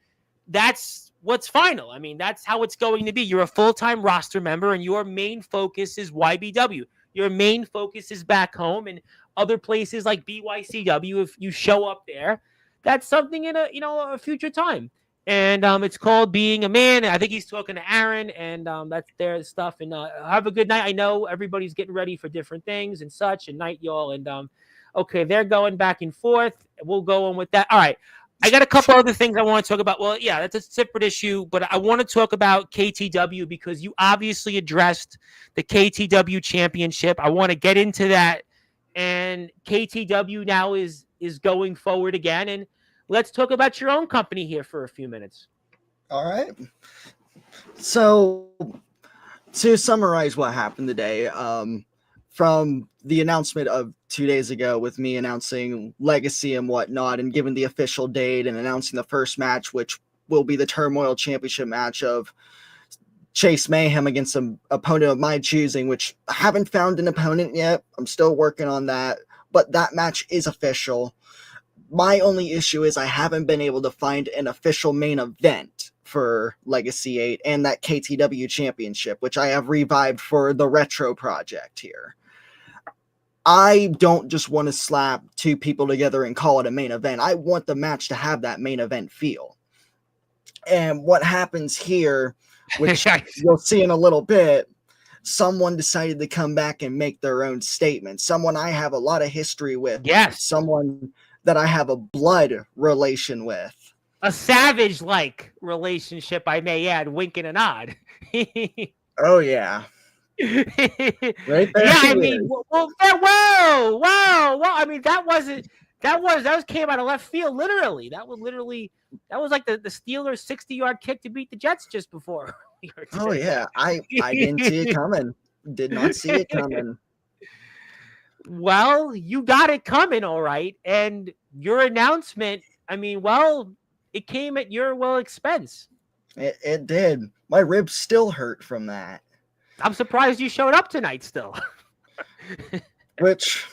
that's what's final. I mean, that's how it's going to be. You're a full-time roster member, and your main focus is YBW. Your main focus is back home, and other places like BYCW. If you show up there, that's something in a future time. And it's called being a man. I think he's talking to Aaron, and that's their stuff. And have a good night. I know everybody's getting ready for different things and such. And night, y'all. And okay, they're going back and forth. We'll go on with that. All right. I got a couple other things I want to talk about. Well, yeah, that's a separate issue, but I want to talk about KTW because you obviously addressed the KTW championship. I want to get into that. And KTW now is going forward again. And let's talk about your own company here for a few minutes. All right. So to summarize what happened today, from the announcement of 2 days ago with me announcing Legacy and whatnot and giving the official date and announcing the first match, which will be the Turmoil Championship match of Chase Mayhem against an opponent of my choosing, which I haven't found an opponent yet. I'm still working on that, but that match is official. My only issue is I haven't been able to find an official main event for Legacy 8 and that KTW Championship, which I have revived for the Retro Project here. I don't just want to slap 2 people together and call it a main event. I want the match to have that main event feel. And what happens here, which you'll see in a little bit, someone decided to come back and make their own statement. Someone I have a lot of history with. Yes. Someone that I have a blood relation with. A savage-like relationship, I may add, wink and a nod. Oh, yeah. Right there. Yeah, I mean, whoa. I mean, that came out of left field, literally. That was like the Steelers' 60-yard kick to beat the Jets just before. Oh, yeah. I didn't see it coming. Did not see it coming. Well, you got it coming, all right. And your announcement, I mean, well, it came at your expense. It did. My ribs still hurt from that. I'm surprised you showed up tonight still. Which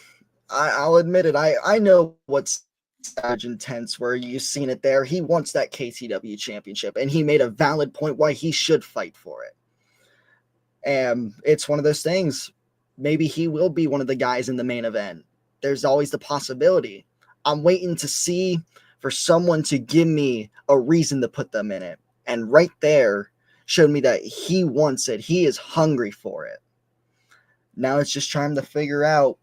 I'll admit it. I know what's Savage intense where you've seen it there. He wants that KTW championship, and he made a valid point why he should fight for it. And it's one of those things. Maybe he will be one of the guys in the main event. There's always the possibility. I'm waiting to see for someone to give me a reason to put them in it. And right there showed me that he wants it. He is hungry for it. Now it's just trying to figure out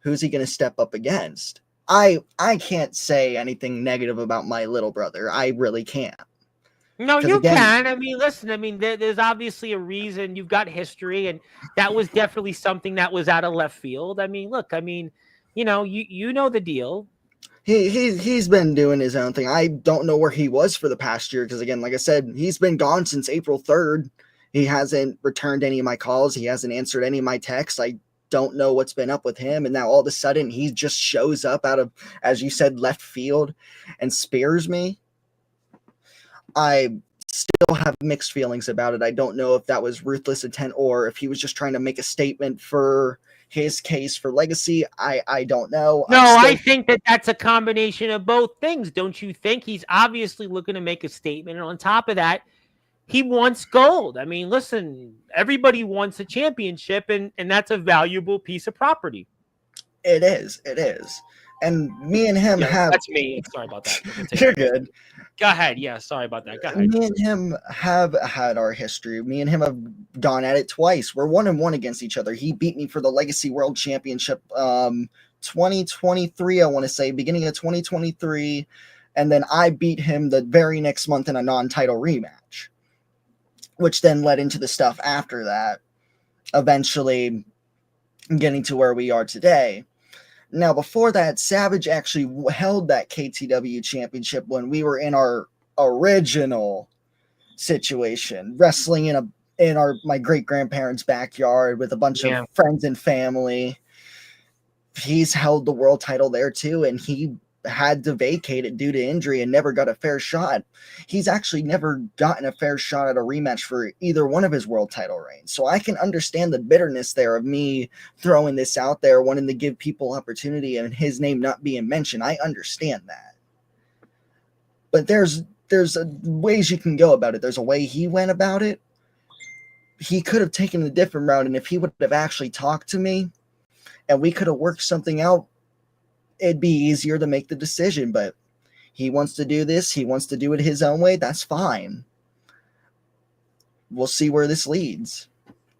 who's he going to step up against. I can't say anything negative about my little brother. I really can't. No, 'Cause you again- can. I mean, listen, I mean, there's obviously a reason. You've got history, and that was definitely something that was out of left field. I mean, look, I mean, you know the deal. He's been doing his own thing. I don't know where he was for the past year because, again, like I said, he's been gone since April 3rd. He hasn't returned any of my calls. He hasn't answered any of my texts. I don't know what's been up with him. And now all of a sudden he just shows up out of, as you said, left field and spears me. I still have mixed feelings about it. I don't know if that was ruthless intent or if he was just trying to make a statement for his case for legacy. I don't know. No, I think that's a combination of both things. Don't you think? He's obviously looking to make a statement. And on top of that, he wants gold. I mean, listen, everybody wants a championship, and that's a valuable piece of property. It is. And me and him have... That's me. Sorry about that. You're good. Go ahead. Yeah, sorry about that. Go ahead. Me and him have had our history. Me and him have gone at it twice. We're 1-1 against each other. He beat me for the Legacy World Championship 2023, I want to say, beginning of 2023. And then I beat him the very next month in a non-title rematch, which then led into the stuff after that, eventually getting to where we are today. Now, before that, Savage actually held that KTW championship when we were in our original situation, wrestling in my great-grandparents' backyard with a bunch of friends and family. He's held the world title there too, and he had to vacate it due to injury and never got a fair shot. He's actually never gotten a fair shot at a rematch for either one of his world title reigns. So I can understand the bitterness there of me throwing this out there, wanting to give people opportunity and his name not being mentioned. I understand that. But there's ways you can go about it. There's a way he went about it. He could have taken a different route, and if he would have actually talked to me and we could have worked something out, it'd be easier to make the decision. But he wants to do this. He wants to do it his own way. That's fine. We'll see where this leads.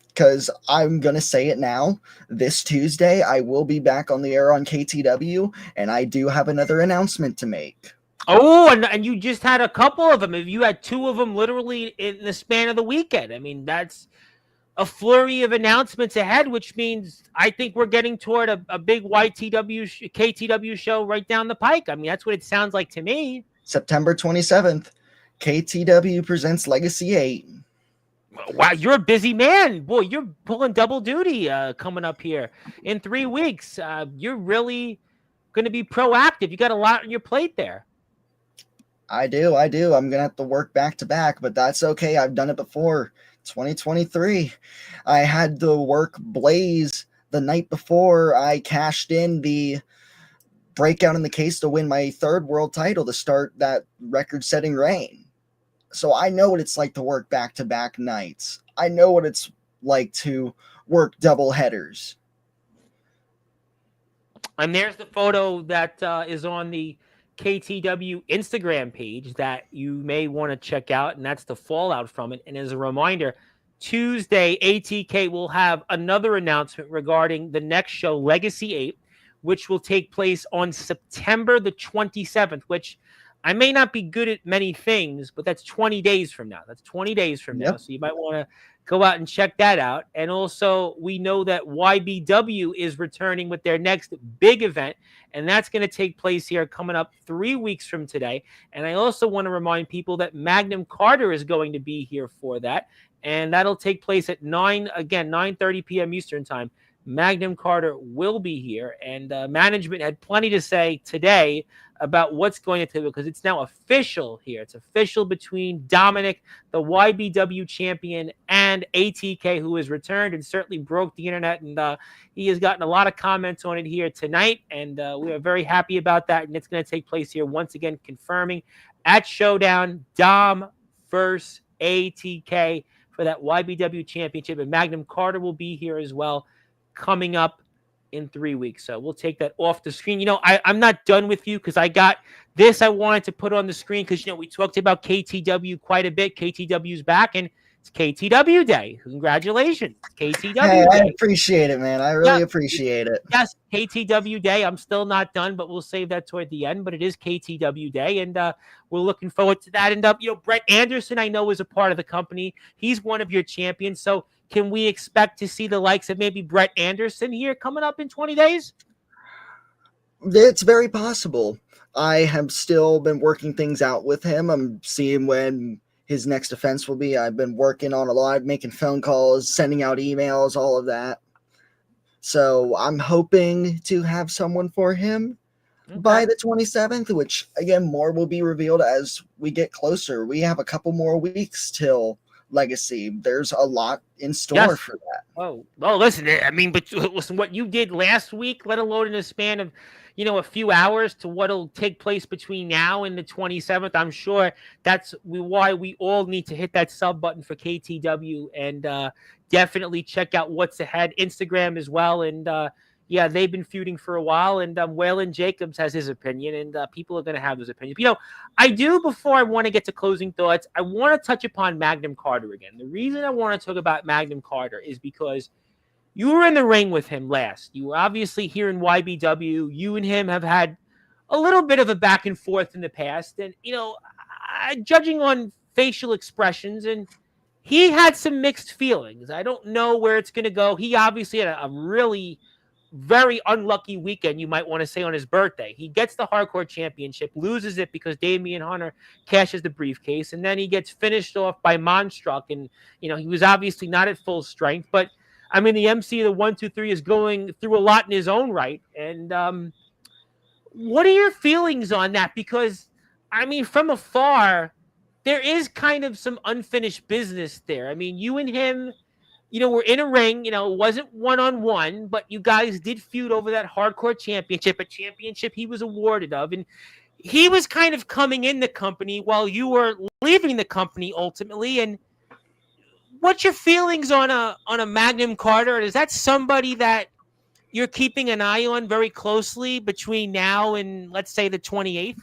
Because I'm going to say it now. This Tuesday, I will be back on the air on KTW, and I do have another announcement to make. Oh, and you just had a couple of them. You had two of them literally in the span of the weekend. I mean, that's a flurry of announcements ahead, which means I think we're getting toward a big KTW show right down the pike. I mean, that's what it sounds like to me. September 27th, KTW presents Legacy 8. Wow, you're a busy man. Boy, you're pulling double duty coming up here in 3 weeks. You're really going to be proactive. You got a lot on your plate there. I do. I'm going to have to work back to back, but that's okay. I've done it before. 2023. I had to work Blaze the night before I cashed in the breakout in the case to win my third world title to start that record-setting reign. So I know what it's like to work back-to-back nights. I know what it's like to work double headers. And there's the photo that is on the KTW Instagram page that you may want to check out, and that's the fallout from it. And as a reminder, Tuesday, ATK will have another announcement regarding the next show, Legacy 8, which will take place on September the 27th, which I may not be good at many things, but that's 20 days from now. That's 20 days from now. So you might want to go out and check that out. And also, we know that YBW is returning with their next big event, and that's going to take place here coming up 3 weeks from today. And I also want to remind people that Magnum Carter is going to be here for that, and that'll take place at 9:30 p.m. Eastern time. Magnum Carter will be here, and management had plenty to say today about what's going to take, because it's now official here. It's official between Dominic, the YBW champion, and ATK, who has returned and certainly broke the internet. And he has gotten a lot of comments on it here tonight. And we are very happy about that. And it's going to take place here once again, confirming at Showdown, Dom versus ATK for that YBW championship. And Magnum Carter will be here as well coming up in 3 weeks. So we'll take that off the screen. I'm not done with you because I got this I wanted to put on the screen because, we talked about KTW quite a bit. KTW's back, and it's KTW Day. Congratulations. KTW Day. I appreciate it, man. I really appreciate it. Yes, KTW Day. I'm still not done, but we'll save that toward the end. But it is KTW Day, and we're looking forward to that. And, Brett Anderson, I know, is a part of the company. He's one of your champions. So can we expect to see the likes of maybe Brett Anderson here coming up in 20 days? It's very possible. I have still been working things out with him. I'm seeing when his next defense will be. I've been working on a lot, making phone calls, sending out emails, all of that. So I'm hoping to have someone for him by the 27th, which, again, more will be revealed as we get closer. We have a couple more weeks till Legacy. There's a lot in store for that. Oh, well, listen, but listen, what you did last week, let alone in a span of, a few hours to what'll take place between now and the 27th, I'm sure that's why we all need to hit that sub button for KTW and definitely check out what's ahead. Instagram as well. And they've been feuding for a while, and Waylon Jacobs has his opinion, and people are going to have those opinions. I do, before I want to get to closing thoughts, I want to touch upon Magnum Carter again. The reason I want to talk about Magnum Carter is because you were in the ring with him last. You were obviously here in YBW. You and him have had a little bit of a back and forth in the past, and, judging on facial expressions, and he had some mixed feelings. I don't know where it's going to go. He obviously had a really very unlucky weekend, you might want to say, on his birthday. He gets the hardcore championship, loses it because Damian Hunter cashes the briefcase, and then he gets finished off by Monstruck, and he was obviously not at full strength, but the MC of the 1, 2, 3 is going through a lot in his own right. And what are your feelings on that? Because from afar, there is kind of some unfinished business there. You and him, we're in a ring, it wasn't one-on-one, but you guys did feud over that hardcore championship, a championship he was awarded of. And he was kind of coming in the company while you were leaving the company ultimately. And what's your feelings on a Magnum Carter? Is that somebody that you're keeping an eye on very closely between now and, let's say, the 28th?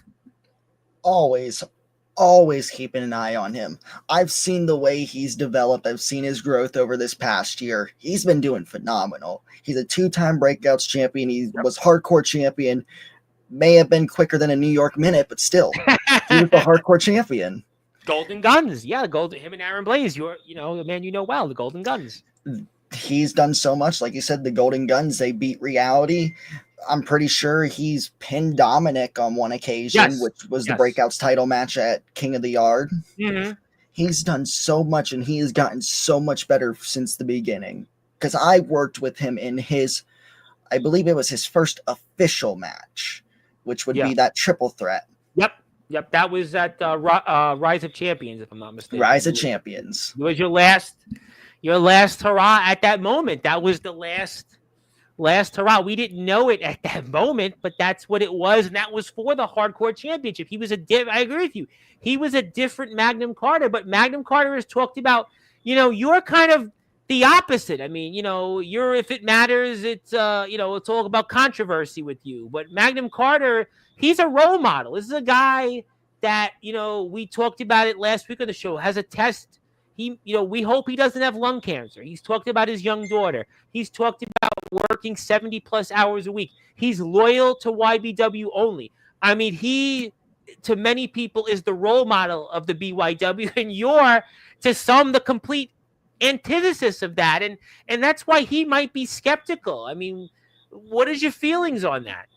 Always keeping an eye on him. I've seen the way he's developed. I've seen his growth over this past year. He's been doing phenomenal. He's a 2-time Breakouts champion. He was hardcore champion. May have been quicker than a New York Minute, but still, he was the hardcore champion. Golden Guns. Yeah, him and Aaron Blaze. The man well, the Golden Guns. He's done so much. Like you said, the Golden Guns, they beat reality. I'm pretty sure he's pinned Dominic on one occasion, which was the Breakouts title match at King of the Yard. Mm-hmm. He's done so much, and he has gotten so much better since the beginning. Because I worked with him in I believe it was his first official match, which would be that triple threat. Yep. That was at Rise of Champions, if I'm not mistaken. Rise of Champions. It was your last hurrah at that moment. That was the last hurrah. We didn't know it at that moment, but that's what it was, and that was for the hardcore championship. He was I agree with you. He was a different Magnum Carter, but Magnum Carter has talked about, you're kind of the opposite. You're, if it matters, it's it's all about controversy with you. But Magnum Carter, he's a role model. This is a guy that, we talked about it last week on the show, has a test. We hope he doesn't have lung cancer. He's talked about his young daughter. He's talked about working 70 plus hours a week. He's loyal to YBW only. He, to many people, is the role model of the BYW, and you're, to some, the complete antithesis of that. And that's why he might be skeptical. What is your feelings on that?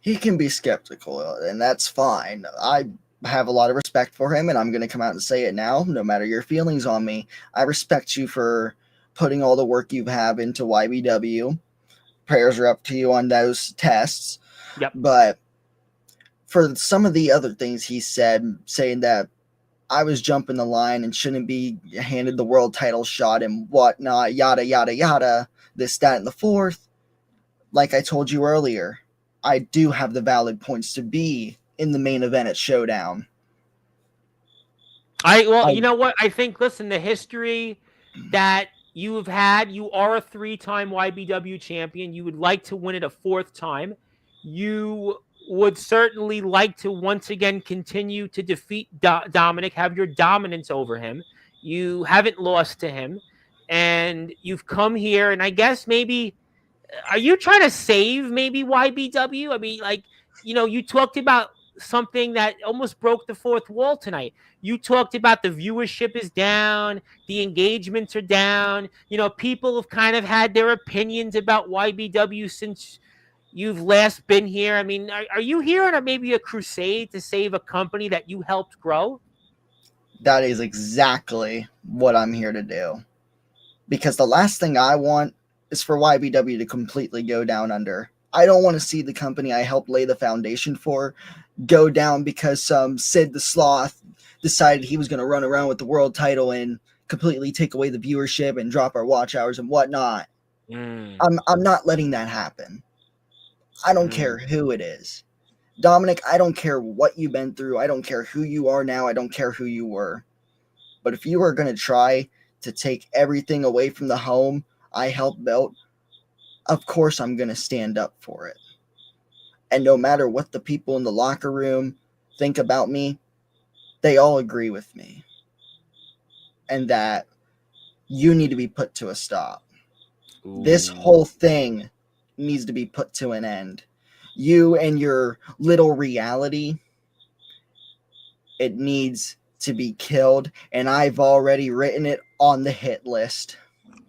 He can be skeptical, and that's fine. I have a lot of respect for him, and I'm going to come out and say it now, no matter your feelings on me. I respect you for putting all the work you have into YBW. Prayers are up to you on those tests. Yep. But for some of the other things he said, saying that I was jumping the line and shouldn't be handed the world title shot and whatnot, yada, yada, yada, this, that, and the fourth. Like I told you earlier, I do have the valid points to be in the main event at Showdown. You know what? I think, listen, the history that you have had, you are a 3-time YBW champion. You would like to win it a 4th time. You would certainly like to once again continue to defeat Dominic, have your dominance over him. You haven't lost to him. And you've come here, and I guess maybe, are you trying to save maybe YBW? I mean, like, you talked about something that almost broke the 4th wall tonight. You talked about the viewership is down, the engagements are down. People have kind of had their opinions about YBW since you've last been here. I mean, are you here on maybe a crusade to save a company that you helped grow? That is exactly what I'm here to do. Because the last thing I want is for YBW to completely go down under. I don't want to see the company I helped lay the foundation for go down because Sid the Sloth decided he was going to run around with the world title and completely take away the viewership and drop our watch hours and whatnot. I'm not letting that happen. I don't care who it is. Dominic, I don't care what you've been through. I don't care who you are now. I don't care who you were. But if you are going to try to take everything away from the home I helped build, of course I'm going to stand up for it. And no matter what the people in the locker room think about me, they all agree with me. And that you need to be put to a stop. Ooh. This whole thing needs to be put to an end. You and your little reality, it needs to be killed. And I've already written it on the hit list.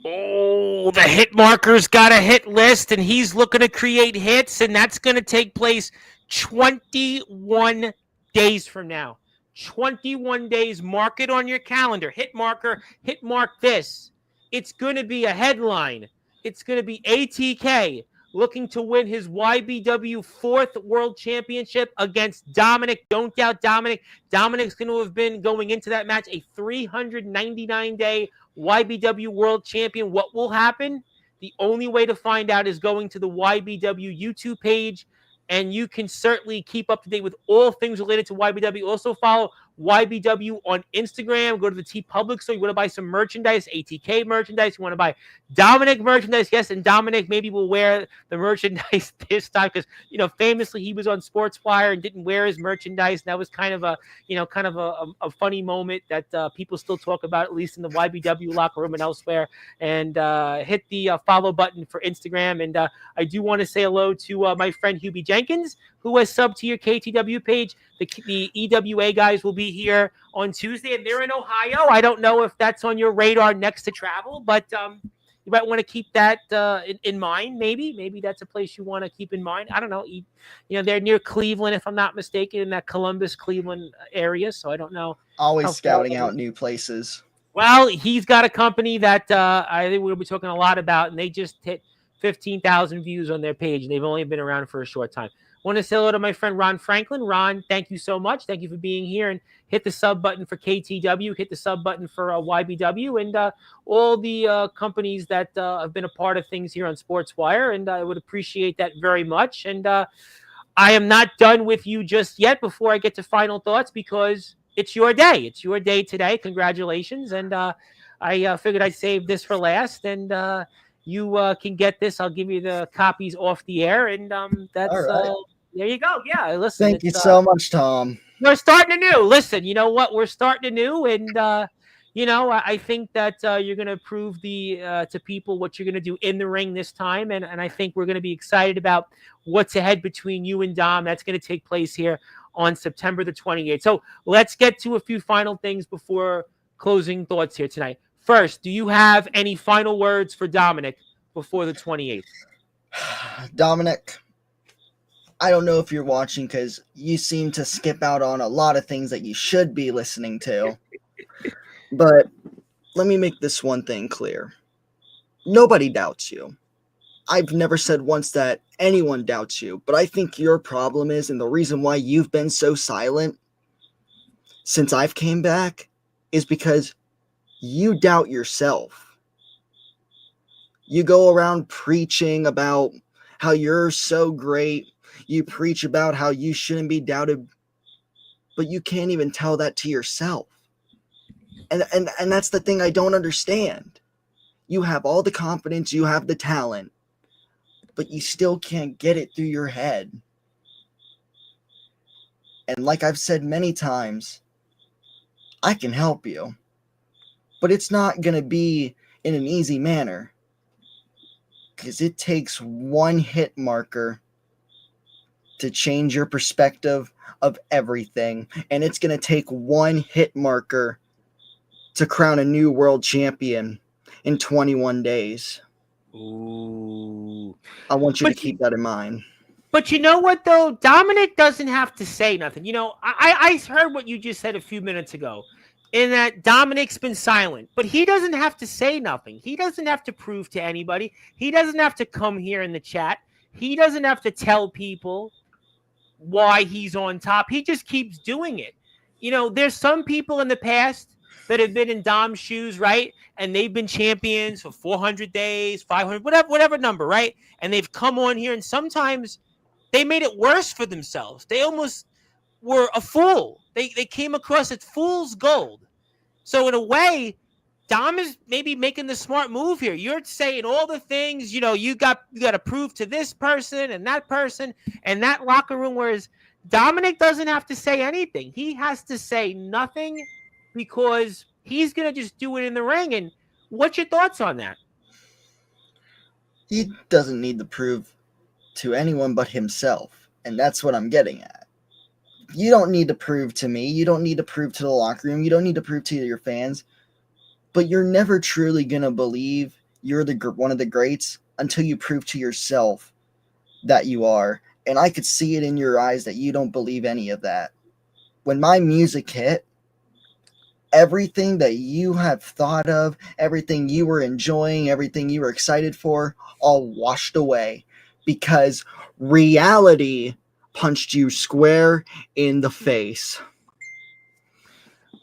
Oh, the Hitmarker's got a hit list, and he's looking to create hits, and that's going to take place 21 days from now. 21 days. Mark it on your calendar. Hitmarker, hitmark this. It's going to be a headline. It's going to be ATK looking to win his YBW 4th World Championship against Dominic. Don't doubt Dominic. Dominic's going to have been going into that match a 399-day YBW World Champion. What will happen? The only way to find out is going to the YBW YouTube page, and you can certainly keep up to date with all things related to YBW. Also follow YBW on Instagram. Go to the TeePublic store. You want to buy some merchandise, ATK merchandise. You want to buy Dominic merchandise. Yes, and Dominic maybe will wear the merchandise this time because, famously he was on Sportswire and didn't wear his merchandise. And that was kind of a funny moment that people still talk about, at least in the YBW locker room and elsewhere. And hit the follow button for Instagram. And I do want to say hello to my friend Hubie Jenkins, who has subbed to your KTW page. The EWA guys will be here on Tuesday, and they're in Ohio. I don't know if that's on your radar next to travel, but you might want to keep that in mind. Maybe that's a place you want to keep in mind. I don't know. They're near Cleveland, if I'm not mistaken, in that Columbus, Cleveland area. So I don't know. Always scouting out new places. Well, he's got a company that I think we'll be talking a lot about, and they just hit 15,000 views on their page, and they've only been around for a short time. Want to say hello to my friend Ron Franklin. Ron, thank you so much. Thank you for being here, and hit the sub button for KTW, hit the sub button for YBW, and all the companies that have been a part of things here on Sportswire, and I would appreciate that very much. And I am not done with you just yet before I get to final thoughts, because it's your day. It's your day today. Congratulations. And I figured I'd save this for last, and you can get this. I'll give you the copies off the air, and that's right. There you go. Yeah, listen. Thank you so much, Tom. We're starting anew. Listen, you know what? We're starting anew, and I think that you're going to prove to people what you're going to do in the ring this time, and I think we're going to be excited about what's ahead between you and Dom. That's going to take place here on September the 28th. So let's get to a few final things before closing thoughts here tonight. First, do you have any final words for Dominic before the 28th? Dominic, I don't know if you're watching because you seem to skip out on a lot of things that you should be listening to. But let me make this one thing clear. Nobody doubts you. I've never said once that anyone doubts you, but I think your problem is, and the reason why you've been so silent since I've came back, is because you doubt yourself. You go around preaching about how you're so great. You preach about how you shouldn't be doubted, but you can't even tell that to yourself. And that's the thing I don't understand. You have all the confidence, you have the talent, but you still can't get it through your head. And like I've said many times, I can help you, but it's not going to be in an easy manner, because it takes one hit marker to change your perspective of everything, and it's going to take one hit marker to crown a new world champion in 21 days. Ooh. I want you to keep that in mind. But you know what, though? Dominic doesn't have to say nothing. You know, I heard what you just said a few minutes ago, in that Dominic's been silent, but he doesn't have to say nothing. He doesn't have to prove to anybody. He doesn't have to come here in the chat. He doesn't have to tell people why he's on top. He just keeps doing it. You know, there's some people in the past that have been in Dom's shoes, right? And they've been champions for 400 days, 500, whatever number, right? And they've come on here, and sometimes they made it worse for themselves. They almost were a fool. They came across as fool's gold. So in a way, Dom is maybe making the smart move here. You're saying all the things, you know, you got to prove to this person and that locker room, whereas Dominic doesn't have to say anything. He has to say nothing, because he's going to just do it in the ring. And what's your thoughts on that? He doesn't need to prove to anyone but himself, and that's what I'm getting at. You don't need to prove to me. You don't need to prove to the locker room. You don't need to prove to your fans. But you're never truly going to believe you're one of the greats until you prove to yourself that you are. And I could see it in your eyes that you don't believe any of that. When my music hit, everything that you have thought of, everything you were enjoying, everything you were excited for, all washed away, because reality punched you square in the face.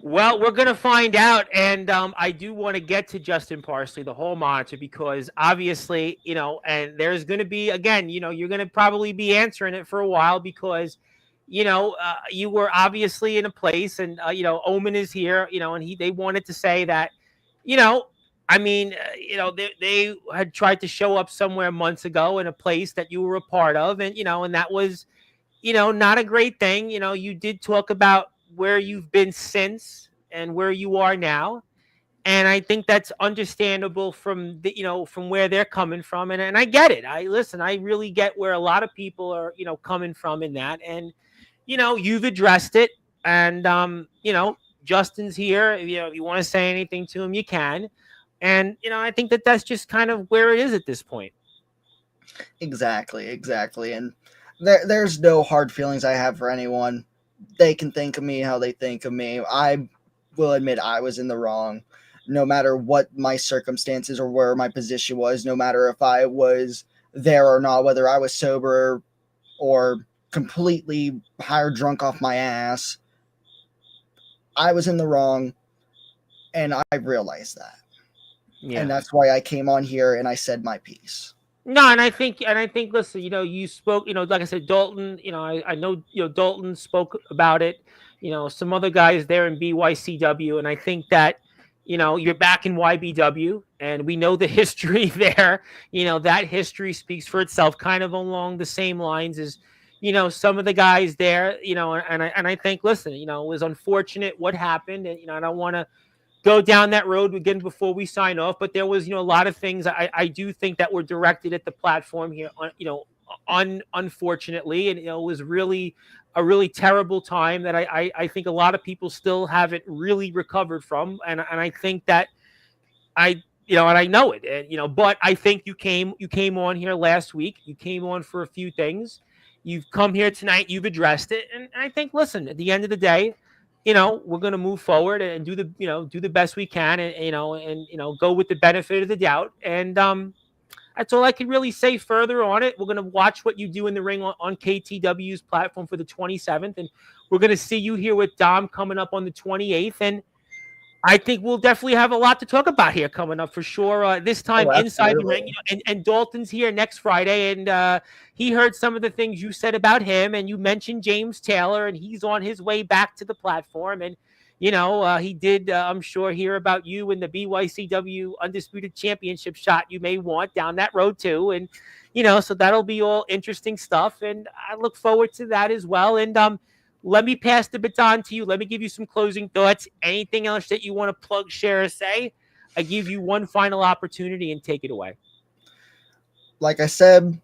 Well, we're going to find out, and I do want to get to Justin Parsley, the whole monitor, because obviously, you know, and there's going to be, again, you know, you're going to probably be answering it for a while, because, you know, you were obviously in a place, and, you know, Omen is here, you know, and they wanted to say that, you know, I mean, you know, they had tried to show up somewhere months ago in a place that you were a part of, and, you know, and that was, you know, not a great thing. You know, you did talk about where you've been since and where you are now. And I think that's understandable from the, you know, from where they're coming from. And I get it. I really get where a lot of people are, you know, coming from in that. And, you know, you've addressed it. And, you know, Justin's here. You know, if you want to say anything to him, you can. And, you know, I think that that's just kind of where it is at this point. Exactly. And there's no hard feelings I have for anyone. They can think of me how they think of me. I will admit I was in the wrong, no matter what my circumstances or where my position was, no matter if I was there or not, whether I was sober or completely high or drunk off my ass. I was in the wrong, and I realized that. Yeah. And that's why I came on here and I said my piece. No, and I think, listen, you know, you spoke, you know, like I said, Dalton, you know, I know, you know, Dalton spoke about it, you know, some other guys there in BYCW. And I think that, you know, you're back in YBW, and we know the history there. You know, that history speaks for itself, kind of along the same lines as, you know, some of the guys there, you know, and I think, listen, you know, it was unfortunate what happened. And, you know, I don't want to go down that road again before we sign off, but there was, you know, a lot of things I do think that were directed at the platform here, you know, unfortunately, and, you know, it was really a really terrible time that I think a lot of people still haven't really recovered from, and I think that you know, and I know it, and, you know, but I think you came on here last week, you came on for a few things, you've come here tonight, you've addressed it, and I think, listen, at the end of the day, you know, we're going to move forward and do the best we can, and, you know, go with the benefit of the doubt. And, That's all I can really say further on it. We're going to watch what you do in the ring on KTW's platform for the 27th. And we're going to see you here with Dom coming up on the 28th. And I think we'll definitely have a lot to talk about here coming up for sure. This time Oh, inside the ring, absolutely. and Dalton's here next Friday, and he heard some of the things you said about him, and you mentioned James Taylor, and he's on his way back to the platform, and he did, I'm sure, hear about you and the BYCW Undisputed Championship shot you may want down that road too, and so that'll be all interesting stuff, and I look forward to that as well, and let me pass the baton to you. Let me give you some closing thoughts. Anything else that you want to plug, share, or say? I give you one final opportunity and take it away. Like I said,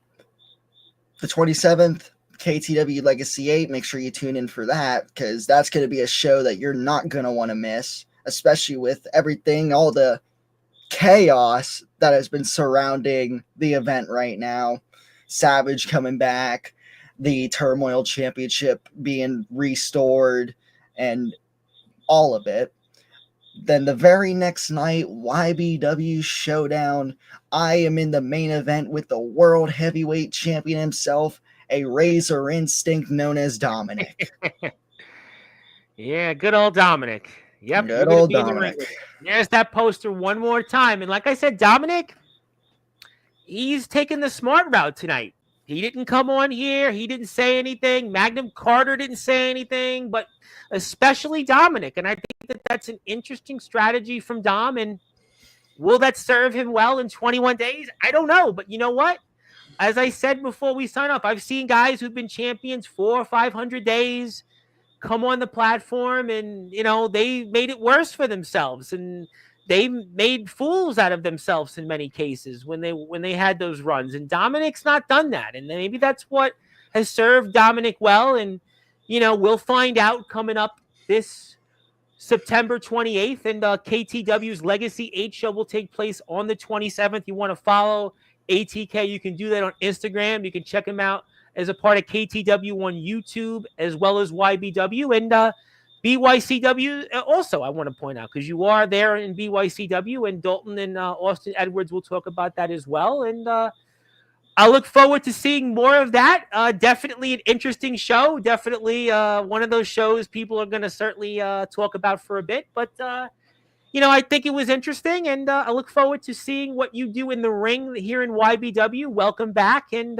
the 27th, KTW Legacy 8. Make sure you tune in for that, because that's going to be a show that you're not going to want to miss, especially with everything, all the chaos that has been surrounding the event right now. Savage coming back, the Turmoil Championship being restored, and all of it. Then the very next night, YBW Showdown. I am in the main event with the World Heavyweight Champion himself, a Razor Instinct known as Dominic. Yeah, good old Dominic. Yep, Good you're going to old be in the ring. Dominic. There's that poster one more time. And like I said, Dominic, he's taking the smart route tonight. He didn't come on here. He didn't say anything. Magnum Carter didn't say anything, but especially Dominic. And I think that that's an interesting strategy from Dom. And will that serve him well in 21 days? I don't know. But you know what? As I said before we sign off, I've seen guys who've been champions 400 or 500 days come on the platform and, they made it worse for themselves. And they made fools out of themselves in many cases when they had those runs. And Dominic's not done that. And maybe that's what has served Dominic well. And, we'll find out coming up this September 28th. And KTW's Legacy 8 show will take place on the 27th. You want to follow ATK, you can do that on Instagram. You can check him out as a part of KTW on YouTube, as well as YBW. And BYCW also, I want to point out, because you are there in BYCW, and Dalton and Austin Edwards will talk about that as well. And I look forward to seeing more of that. Definitely an interesting show. Definitely one of those shows people are going to certainly talk about for a bit. But, I think it was interesting, and I look forward to seeing what you do in the ring here in YBW. Welcome back, and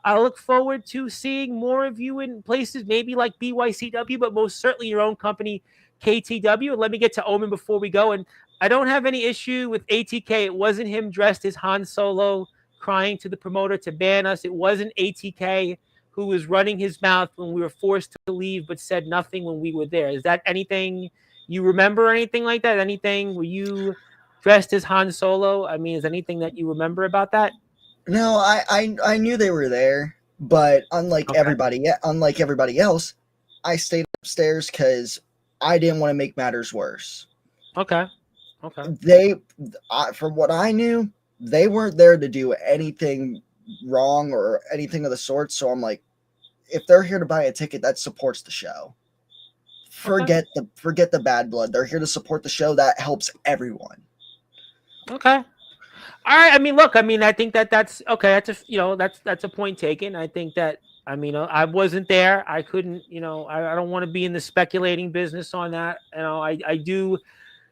I look forward to seeing more of you in places maybe like BYCW, but most certainly your own company, KTW. And let me get to Omen before we go. And I don't have any issue with ATK. It wasn't him dressed as Han Solo crying to the promoter to ban us. It wasn't ATK who was running his mouth when we were forced to leave but said nothing when we were there. Is that anything you remember, anything like that? Anything, were you dressed as Han Solo? I mean, is anything that you remember about that? No, I knew they were there, but unlike Okay. everybody else, I stayed upstairs because I didn't want to make matters worse. Okay. From what I knew, they weren't there to do anything wrong or anything of the sort. So I'm like, if they're here to buy a ticket, that supports the show. Forget the bad blood. They're here to support the show. That helps everyone. Okay. All right. I mean, look. I mean, I think that's okay. That's a point taken. I think that. I mean, I wasn't there. I couldn't. I don't want to be in the speculating business on that. I do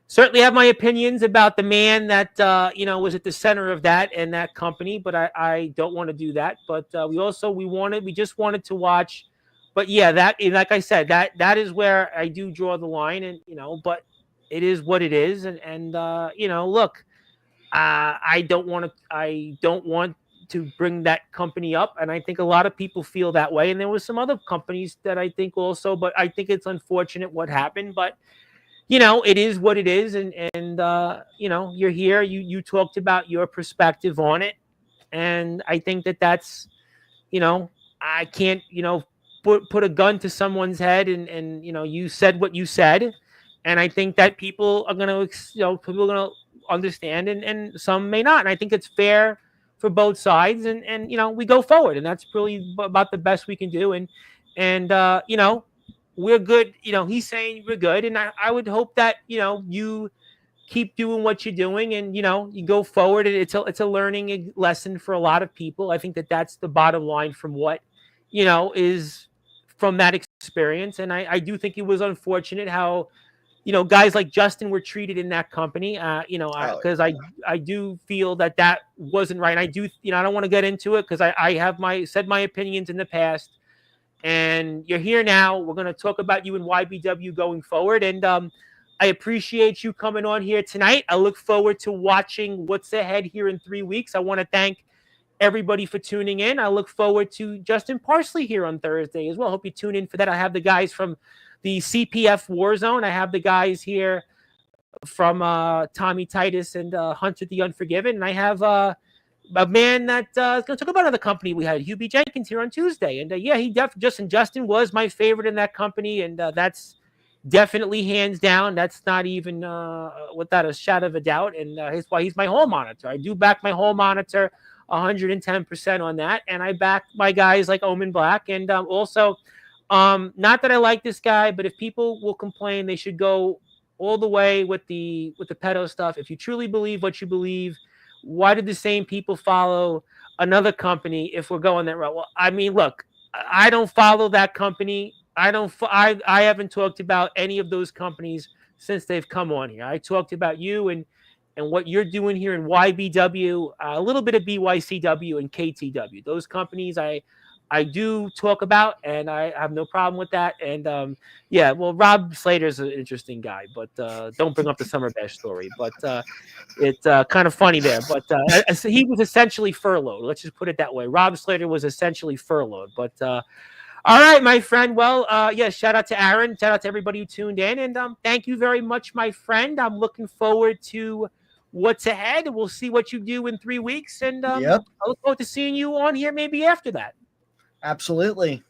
certainly have my opinions about the man that was at the center of that and that company, but I don't want to do that. But we just wanted to watch. But yeah, that, like I said, that is where I do draw the line, and but it is what it is, and look. I don't want to bring that company up, and I think a lot of people feel that way. And there was some other companies that I think also, but I think it's unfortunate what happened. But it is what it is, and you're here. You talked about your perspective on it, and I think that's I can't put a gun to someone's head, and you said what you said, and I think that people are gonna understand, and some may not. And I think it's fair for both sides, and we go forward, and that's really about the best we can do. And we're good. He's saying we're good, and I would hope that you keep doing what you're doing, and you go forward. And it's a learning lesson for a lot of people. I think that's the bottom line from what is from that experience. And I do think it was unfortunate how guys like Justin were treated in that company. Because I do feel that wasn't right. I do, I don't want to get into it because I have said my opinions in the past, and you're here now. We're going to talk about you in YBW going forward. And I appreciate you coming on here tonight. I look forward to watching what's ahead here in 3 weeks. I want to thank everybody for tuning in. I look forward to Justin Parsley here on Thursday as well. Hope you tune in for that. I have the guys from the CPF Warzone. I have the guys here from Tommy Titus and Hunter the Unforgiven. And I have a man that is going to talk about another company we had, Hubie Jenkins, here on Tuesday. And Justin was my favorite in that company. And that's definitely hands down. That's not even without a shadow of a doubt. And that's why he's my hall monitor. I do back my hall monitor 110% on that. And I back my guys like Omen Black. And also, not that I like this guy, but if people will complain, they should go all the way with the pedo stuff. If you truly believe what you believe, why did the same people follow another company if we're going that route? Well, I mean, look, I don't follow that company. I haven't talked about any of those companies since they've come on here. I talked about you and what you're doing here in YBW, a little bit of BYCW and KTW. Those companies I do talk about, and I have no problem with that. And yeah, well, Rob Slater's an interesting guy, but don't bring up the Summer Bash story. But it's kind of funny there. But he was essentially furloughed. Let's just put it that way. Rob Slater was essentially furloughed. But all right, my friend. Well, yeah, shout out to Aaron. Shout out to everybody who tuned in. And thank you very much, my friend. I'm looking forward to what's ahead. We'll see what you do in 3 weeks. And Yep. I look forward to seeing you on here maybe after that. Absolutely.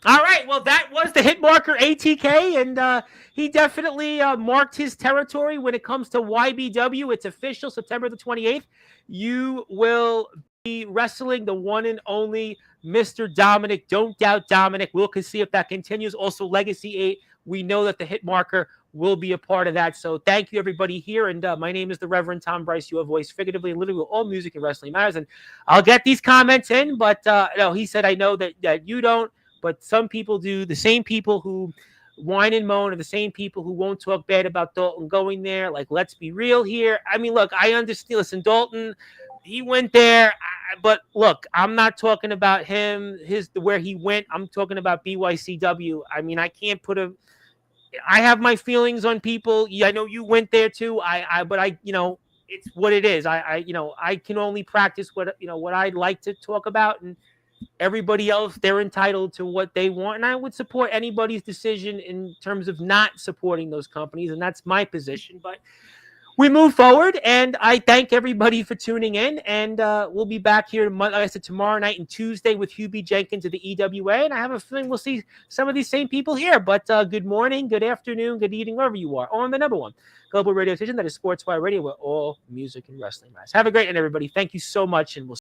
All right. Well, that was the Hitmarker ATK, and he definitely marked his territory when it comes to YBW. It's official, September the 28th. You will be wrestling the one and only Mr. Dominic. Don't doubt Dominic. We'll see if that continues. Also, Legacy 8. We know that the Hitmarker will be a part of that. So thank you, everybody here. And my name is the Reverend Tom Bryce. You have voice figuratively and literally with all music and wrestling matters. And I'll get these comments in, but no, he said, I know that you don't, but some people do. The same people who whine and moan are the same people who won't talk bad about Dalton going there. Like, let's be real here. I mean, look, I understand. Listen, Dalton, he went there, but look, I'm not talking about him, where he went. I'm talking about BYCW. I mean, I can't put I have my feelings on people. Yeah, I know you went there too. But it's what it is. I can only practice what I like to talk about, and everybody else, they're entitled to what they want. And I would support anybody's decision in terms of not supporting those companies, and that's my position. But we move forward, and I thank everybody for tuning in. And we'll be back here, like I said, tomorrow night and Tuesday with Hubie Jenkins of the EWA. And I have a feeling we'll see some of these same people here. But good morning, good afternoon, good evening, wherever you are, on the number one global radio station that is Sportswire Radio, where all music and wrestling matters. Have a great night, everybody. Thank you so much, and we'll